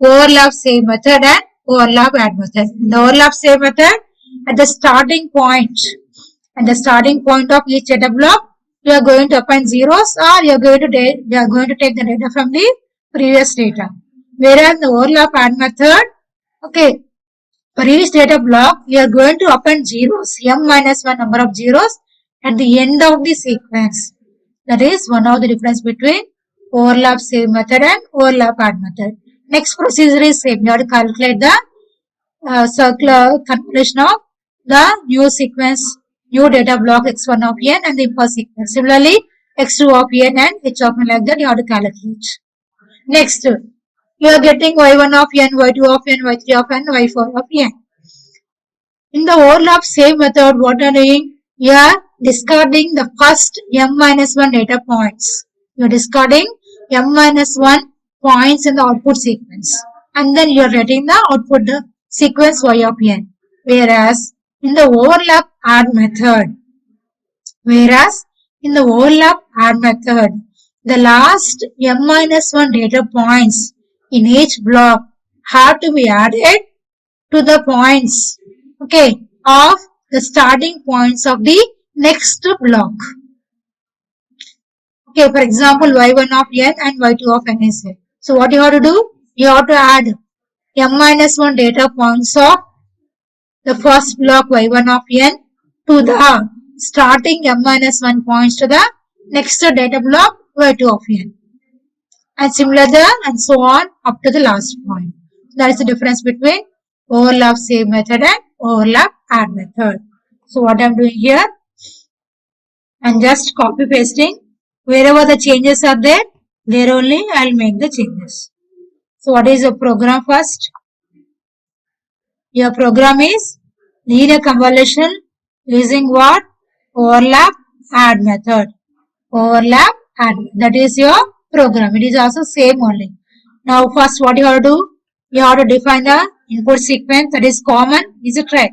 overlap same method and overlap add method. In the overlap same method, at the starting point of each data block, you are going to append zeros or you are going to take the data from the previous data. Whereas the overlap add method, okay, for each data block, you are going to append zeros, m-1 number of zeros at the end of the sequence. That is one of the difference between overlap same method and overlap add method. Next procedure is same. You have to calculate the circular convolution of the new sequence, new data block x1 of n and the impulse sequence. Similarly, x2 of n and h of n, like that you have to calculate. Next, you are getting y1 of n, y2 of n, y3 of n, y4 of n. In the overlap same method, what are you doing? You are discarding the first m minus 1 data points. You are discarding m minus 1 points in the output sequence. And then you are writing the output sequence y of n. Whereas in the overlap add method, the last m minus 1 data points in each block have to be added to the points, okay, of the starting points of the next block. Okay, for example, y1 of n and y2 of n is here. So what you have to do? You have to add m minus 1 data points of the first block y1 of n to the starting m minus 1 points to the next data block y2 of n. And similar there and so on up to the last point. That is the difference between overlap save method and overlap add method. So what I am doing here, I am just copy pasting. Wherever the changes are there only I will make the changes. So what is the program first? Your program is linear convolution using what? Overlap add method. Overlap add. That is your program. It is also same only. Now first what you have to do? You have to define the input sequence that is common. Is it right?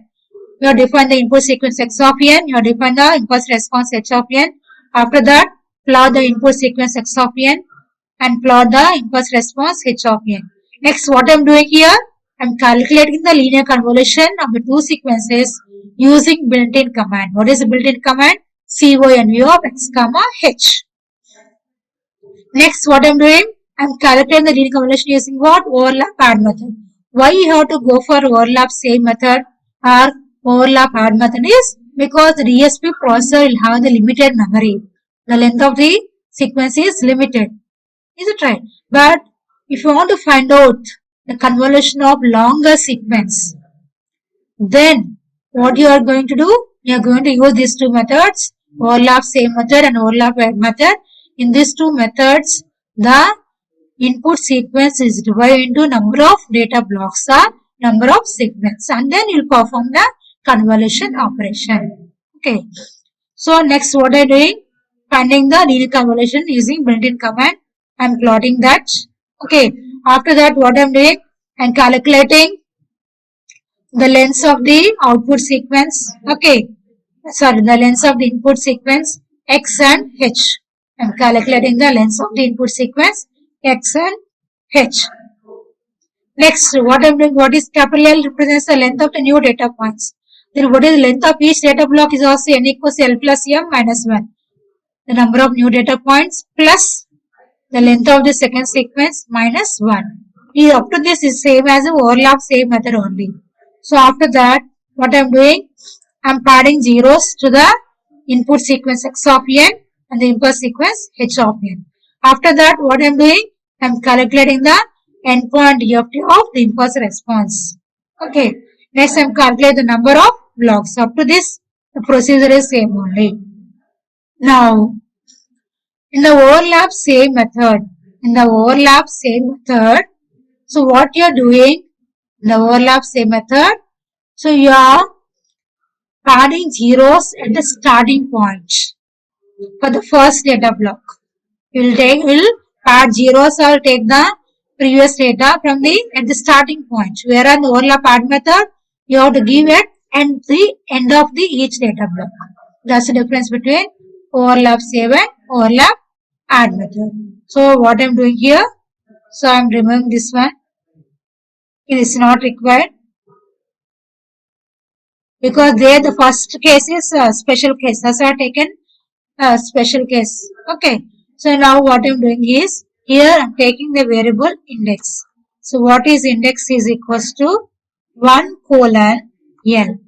You have to define the input sequence x of n. You have to define the impulse response h of n. After that, plot the input sequence x of n and plot the impulse response h of n. Next, what I am doing here? I am calculating the linear convolution of the two sequences using built-in command. What is the built-in command? CONV of x comma h. Next, what I am doing? I am calculating the linear convolution using what? Overlap add method. Why you have to go for overlap save method or overlap add method is because the DSP processor will have the limited memory. The length of the sequence is limited. Is it right? But if you want to find out the convolution of longer sequence, then what you are going to do? You are going to use these two methods, overlap save method and overlap add method. In these two methods, the input sequence is divided into number of data blocks or number of segments, and then you will perform the convolution operation. Okay. So next what I am doing? Finding the linear convolution using built-in command. I am plotting that. Okay. After that what I am doing? I am calculating the length of the output sequence. Okay. Sorry, the length of the input sequence x and h. I am calculating the length of the input sequence x and h. Next, what I am doing? What is capital L represents the length of the new data points. Then what is the length of each data block is also n equals L plus m minus 1. The number of new data points plus the length of the second sequence minus 1. Up to this is same as the overlap save method only. So after that, what I am doing? I am adding zeros to the input sequence x of n and the input sequence h of n. After that, what I am doing? I am calculating the endpoint DFT of the impulse response. Okay. Next, I am calculating the number of blocks. Up to this, the procedure is same only. Now, in the overlap save method, so what you are doing in the overlap save method, so you are adding zeros at the starting point for the first data block. You will add zeros or take the previous data from at the starting point. Whereas in the overlap add method, you have to give it at the end of the each data block. That's the difference between overlap save and overlap add method. So what I am doing here? So I am removing this one. It is not required because there the first case is a special case. That's why I have taken a special case. Okay. So now what I am doing is here I am taking the variable index. So what is index is equals to 1 colon L.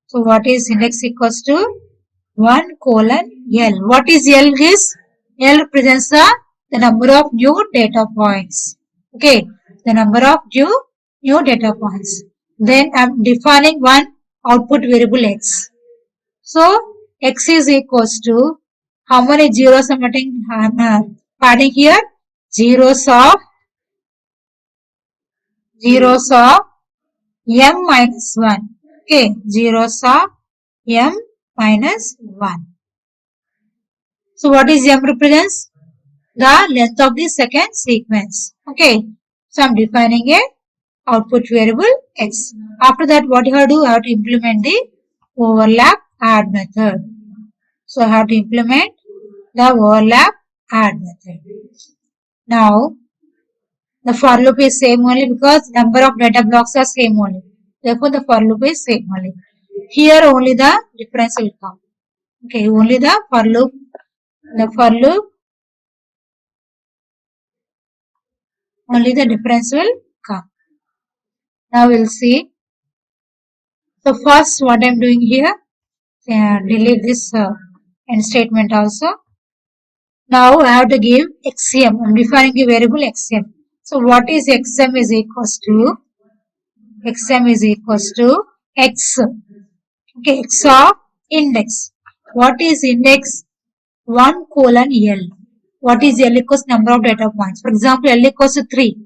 So what is index equals to 1 colon L. What is L is? L represents the number of new data points. Okay. The number of new data points. Then I am defining one output variable x. So x is equals to How many zeros I'm adding here? Zeros of m minus 1. Okay, zeros of m minus 1. So what is m represents? The length of the second sequence. Okay, so I'm defining a output variable x. After that, what you have to do? I have to implement the overlap add method. So I have to implement the overlap add method. Now, the for loop is same only because number of data blocks are same only. Therefore, the for loop is same only. Here only the difference will come. Okay, only the for loop, only the difference will come. Now we'll see. So first, what I'm doing here, delete this end statement also. Now I have to give xm. I'm defining a variable xm. So what is xm is equals to? Xm is equals to x. Okay, x of index. What is index? 1 colon L. What is L equals number of data points? For example, L equals to 3.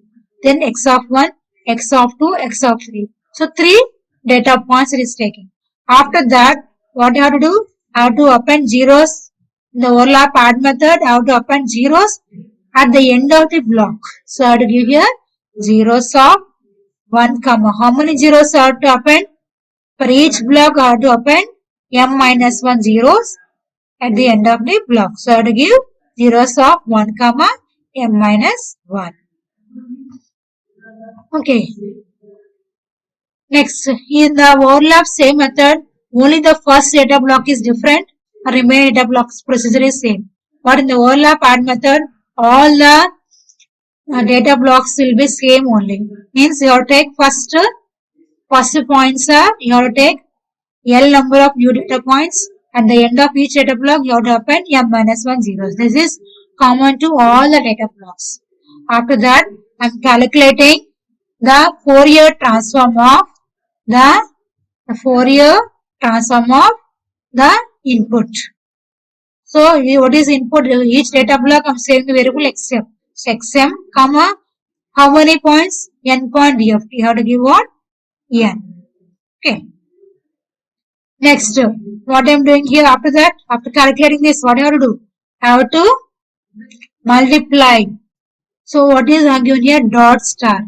Then x of 1, x of 2, x of 3. So 3 data points it is taking. After that, what you have to do? I have to append zeros. In the overlap add method, I have to append zeros at the end of the block. So I have to give here zeros of 1 comma. How many zeros I have to append? For each block, I have to append m minus 1 zeros at the end of the block. So I have to give zeros of 1 comma m minus 1. Okay. Next, in the overlap same method, only the first data block is different, remaining data blocks procedure is same. But in the overlap add method, all the data blocks will be same only. Means you have to take first points are, you have to take L number of new data points. At the end of each data block, you have to append m minus 1 zeros. This is common to all the data blocks. After that, I am calculating the Fourier transform of the input. So what is input? Each data block I am saying the variable xm. So xm, comma, how many points? N point dft. You have to give what? N. Okay. Next, what I am doing here after that, after calculating this, what I have to do? I have to multiply. So what is given here? Dot star.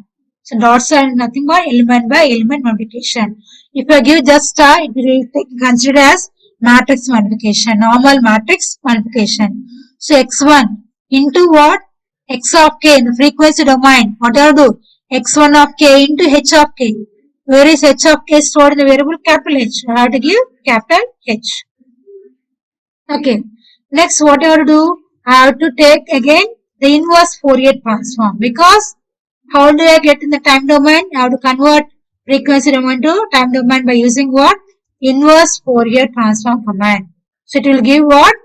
So dot star is nothing but element by element multiplication. If I give just star, it will be considered as matrix multiplication, normal matrix multiplication. So x1 into what? X of k in the frequency domain. What do I do? X1 of k into h of k. Where is h of k stored in the variable capital H? I have to give capital H. Okay. Next, what I have to do? I have to take again the inverse Fourier transform. Because how do I get in the time domain? I have to convert frequency domain to time domain by using what? Inverse Fourier transform command. So it will give what?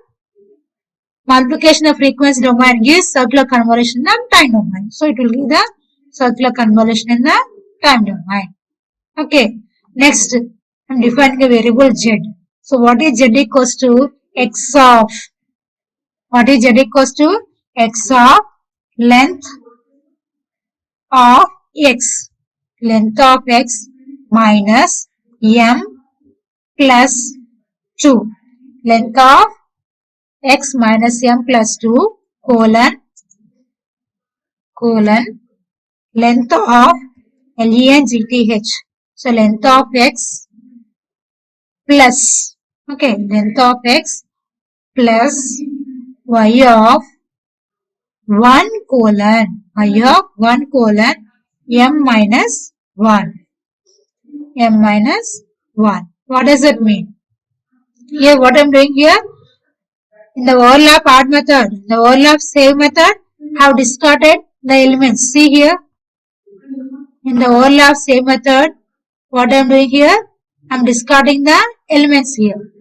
Multiplication of frequency domain gives circular convolution in the time domain. So it will give the circular convolution in the time domain. Okay. Next, I am defining a variable z. So what is z equals to? X of. What is z equals to? X of length of x. Length of x minus m plus 2. Length of x minus m plus 2 colon length of length. So length of x plus, okay, length of x plus y of 1 colon m minus 1. M minus 1. What does it mean? Here what I am doing here, in the overlap add method, the overlap save method, have discarded the elements. See here, in the overlap save method, what I am doing here, I am discarding the elements here.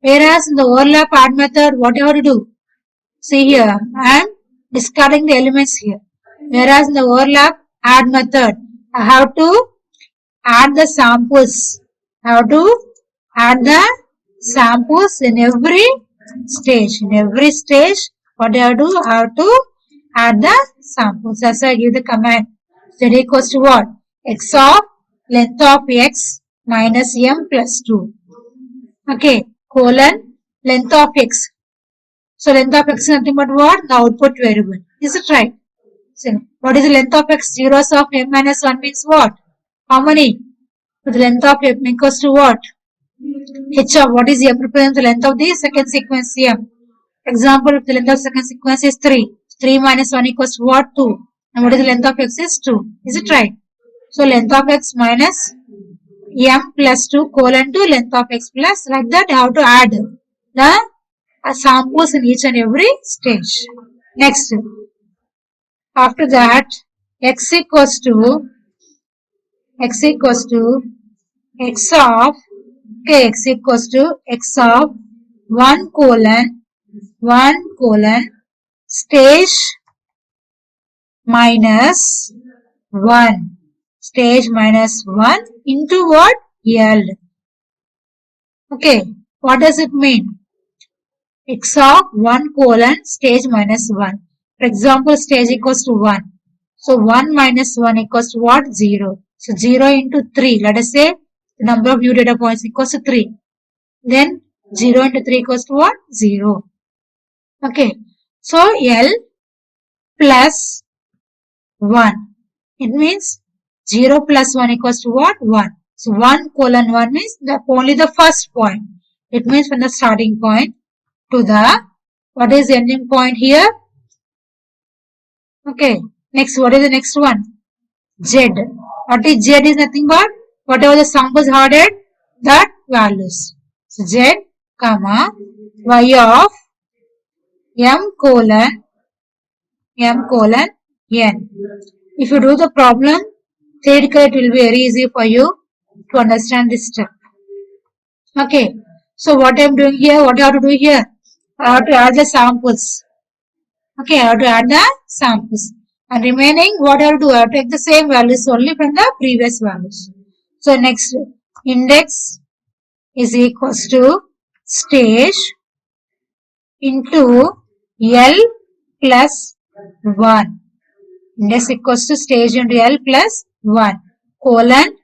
Whereas in the overlap add method, what you have to do? See here, I am discarding the elements here. Whereas in the overlap add method, I have to add the samples. I have to add the samples in every stage. In every stage, what do I do? I have to add the samples. That's why I give the command. Z equals to what? X of length of x minus m plus 2. Okay, colon length of x. So length of x is nothing but what? The output variable. Is it right? So what is the length of x? Zeros of m minus 1 means what? How many? So the length of m equals to what? H of what is m represents the length of the second sequence m. Example, if the length of second sequence is 3. 3 minus 1 equals to what? 2. And what is the length of x is 2. Is it right? So length of x minus m plus 2 colon to length of x plus, like that I have to add the samples in each and every stage. Next, after that, x equals to x of x equals to x of 1 colon stage minus 1 into what? L. Okay, what does it mean? X of 1 colon stage minus 1. For example, stage equals to 1. So 1 minus 1 equals to what? 0. So 0 into 3. Let us say the number of new data points equals to 3. Then 0 into 3 equals to what? 0. Okay. So L plus 1. It means 0 plus 1 equals to what? 1. So 1 colon 1 means only the first point. It means from the starting point to the, what is the ending point here? Okay. Next, what is the next one? Z. What is Z is nothing but whatever the samples added, that values. So Z, comma, Y of M colon N. If you do the problem, theoretically it will be very easy for you to understand this step. Okay. So what I am doing here, what I have to do here? I have to add the samples. Okay, I have to add the samples. And remaining, what I have to do? I have to take the same values only from the previous values. So next, index is equals to stage into L plus 1. Index equals to stage into L plus 1 colon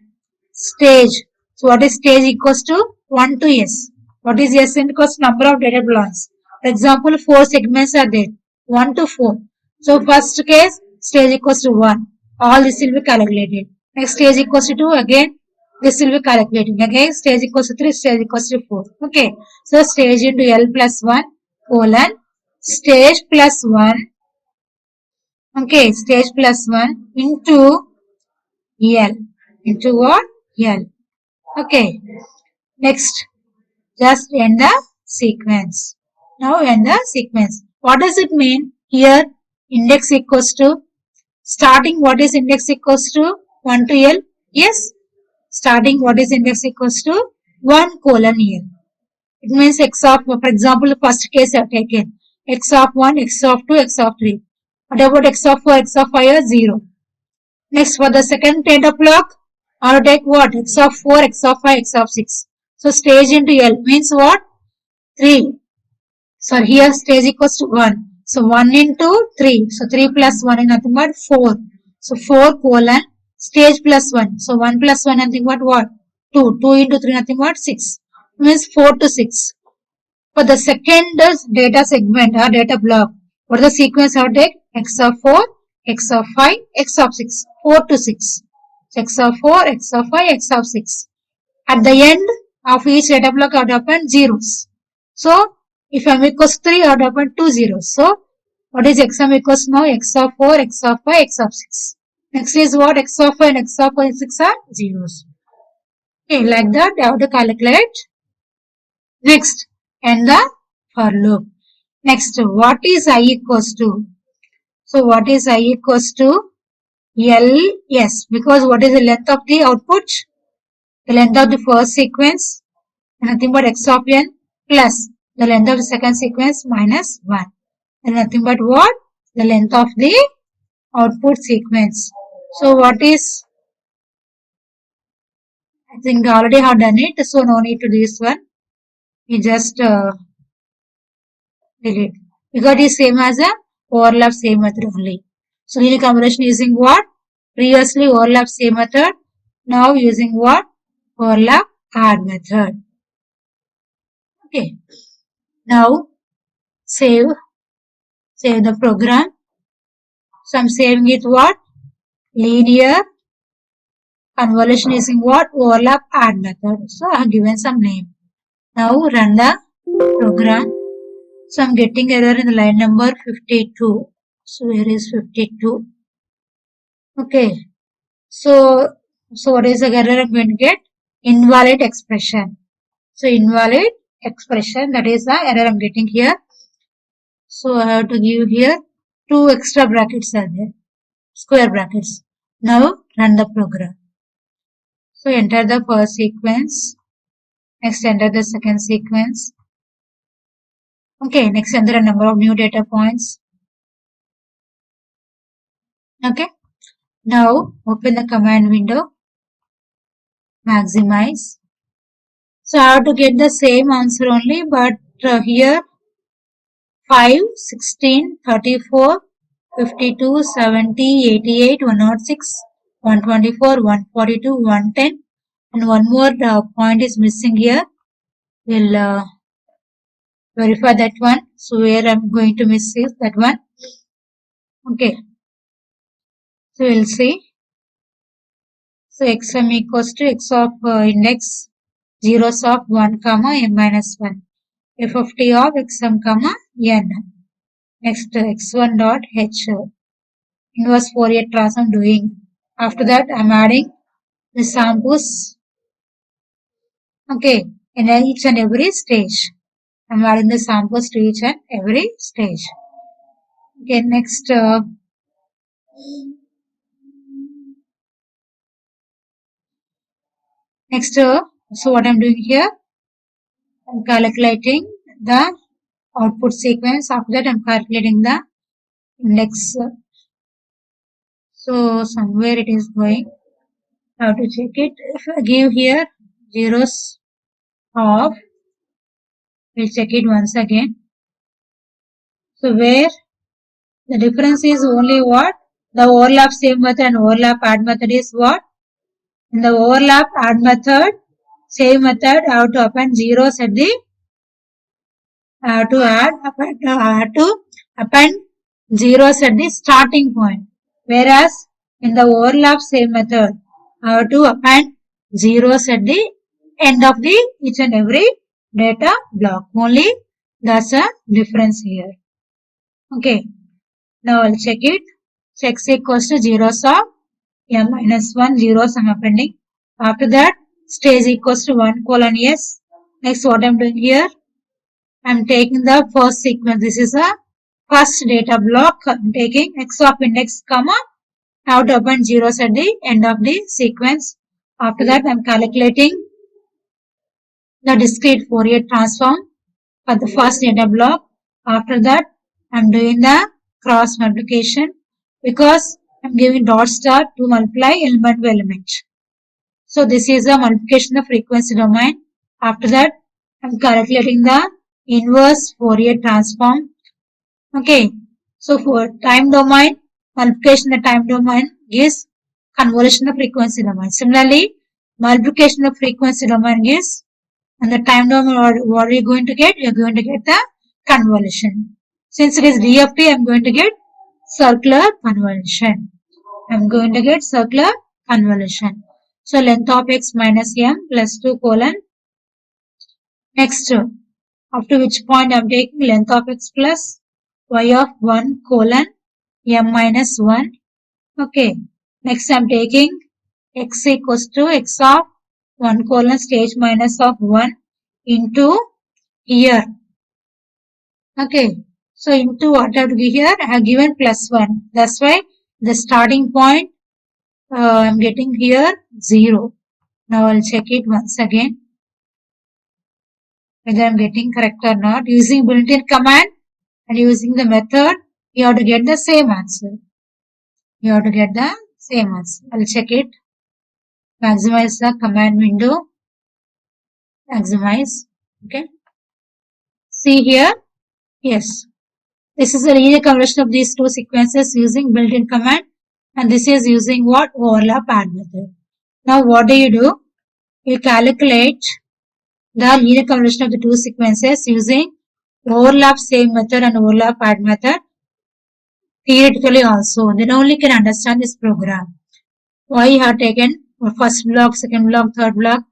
stage. So what is stage equals to? 1 to S. What is S equals to number of data blocks? For example, 4 segments are there. 1 to 4. So first case, stage equals to 1. All this will be calculated. Next stage equals to 2. Again, this will be calculated. Again, stage equals to 3. Stage equals to 4. Okay. So stage into L plus 1 colon stage plus 1. Okay. Stage plus 1 into L. Into what? L. Okay. Next, just end the sequence. Now end the sequence. What does it mean? Here, index equals to, starting what is index equals to? 1 to L. Yes. Starting what is index equals to? 1 colon L. It means x of, for example, the first case I have taken. X of 1, x of 2, x of 3. What about x of 4, x of 5 0. Next, for the second data block, I will take what? X of 4, x of 5, x of 6. So stage into L means what? 3. So here stage equals to 1. So 1 into 3. So 3 plus 1 is nothing but 4. So 4 colon stage plus 1. So 1 plus 1 nothing but what? 2. 2 into 3 nothing but 6. Means 4 to 6. For the second data segment or data block, what is the sequence I will take? X of 4, x of 5, x of 6. 4 to 6. So x of 4, x of 5, x of 6. At the end of each data block, I have to open zeros. So if m equals 3, I have to open 2 zeros. So what is xm equals now? X of 4, x of 5, x of 6. Next is what? X of 5 and x of 5 and 6 are zeros. Okay, like that I have to calculate. Next, and the for loop. Next, what is I equals to? So what is I equals to? Ls, because what is the length of the output? The length of the first sequence, nothing but x of n, plus the length of the second sequence minus 1. And nothing but what? The length of the output sequence. So what is? I think I already have done it, so no need to do this one. You just delete. Because it is same as a overlap same method only. So linear combination using what? Previously overlap same method. Now using what? Overlap add method. Okay. Now save the program. So I'm saving it what? Linear convolution using what? Overlap add method. So I have given some name. Now run the program. So I'm getting error in the line number 52. So here is 52. Okay. So what is the error I'm going to get? Invalid expression. So invalid expression, that is the error I'm getting here. So I have to give here 2 extra brackets are there. Square brackets. Now run the program. So enter the first sequence. Next enter the second sequence. Okay, next enter a number of new data points. Okay. Now open the command window. Maximize. So I have to get the same answer only, but here 5, 16, 34, 52, 70, 88, 106, 124, 142, 110, and one more point is missing here. We'll verify that one. So where I'm going to miss is that one. Okay. So we'll see. So xm equals to x of index zeros of 1 comma m minus 1. F of t of xm comma n. Next x1 dot h inverse Fourier transform doing. After that I'm adding the samples. Okay, in each and every stage. I'm adding the samples to each and every stage. Okay, next so what I'm doing here, I'm calculating the output sequence. After that I'm calculating the index. So somewhere it is going. I have to check it. If I give here zeros of, we'll check it once again. So where the difference is only what? The overlap same method and overlap add method is what? In the overlap add method, same method, I have to append zeros at the, I have to append zeros at the starting point. Whereas in the overlap same method, I have to append zeros at the end of the each and every data block. Only that's a difference here. Okay. Now I'll check it. So x equals to zeros of m minus 1 zeros I'm appending. After that stage equals to 1 colon s. Next what I'm doing here, I'm taking the first sequence. This is a first data block. I'm taking x of index comma. I have to append zeros at the end of the sequence. After that I'm calculating the discrete Fourier transform for the first data block. After that I'm doing the cross multiplication because I'm giving dot star to multiply element by element. So this is the multiplication of frequency domain. After that I'm calculating the inverse Fourier transform. Okay. So for time domain, multiplication of time domain gives convolution of frequency domain. Similarly, multiplication of frequency domain gives, and the time domain what are you going to get? You're going to get the convolution. Since it is DFT, I'm going to get circular convolution. I'm going to get circular convolution. So length of x minus m plus 2 colon. Next, after which point I'm taking length of x plus y of 1 colon m minus 1. Okay. Next I'm taking x equals to x of 1 colon stage minus of 1 into here. Okay. So into what I have to give here? I have given plus 1. That's why the starting point I'm getting here 0. Now I'll check it once again whether I'm getting correct or not. Using built-in command and using the method, you have to get the same answer. You have to get the same answer. I'll check it. Maximize the command window. Maximize. Okay. See here, Yes. This is a linear conversion of these two sequences using built-in command, and this is using what? Overlap add method. Now what do? You calculate the linear conversion of the two sequences using overlap save method and overlap add method theoretically also. Then only can understand this program. Why you have taken first block, second block, third block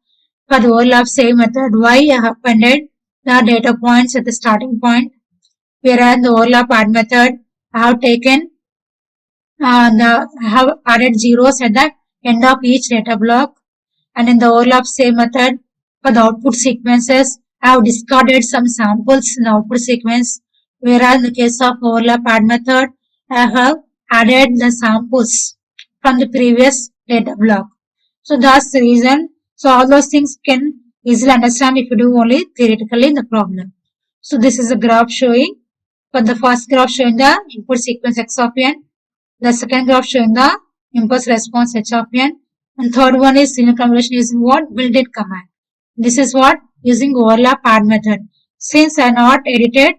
for the overlap save method? Why you have appended the data points at the starting point? Whereas the overlap add method, I have taken I have added zeros at the end of each data block, and in the overlap save method for the output sequences, I have discarded some samples in the output sequence, whereas in the case of overlap add method, I have added the samples from the previous data block. So that's the reason. So all those things can easily understand if you do only theoretically in the problem. So this is a graph showing. For the first graph showing the input sequence x of n, the second graph showing the impulse response h of n, and third one is linear conversion using what? Built-in command. This is what? Using overlap add method. Since I not edited,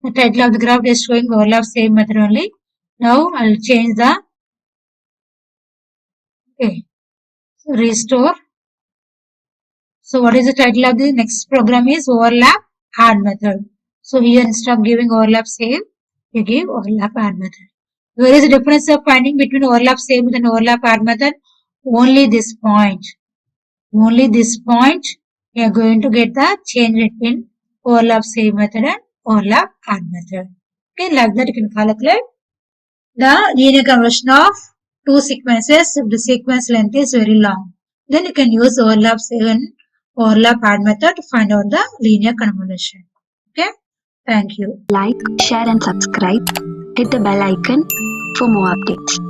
the title of the graph is showing overlap save method only. Now I'll change the restore. So what is the title of the next program is overlap add method. So here instead of giving overlap save, you give overlap add method. Where is the difference of finding between overlap save method and overlap add method? Only this point. Only this point you are going to get the change between overlap save method and overlap add method. Okay, like that you can calculate the linear conversion of two sequences if the sequence length is very long. Then you can use overlap save and overlap add method to find out the linear convolution. Okay, thank you. Like, share and subscribe. Hit the bell icon for more updates.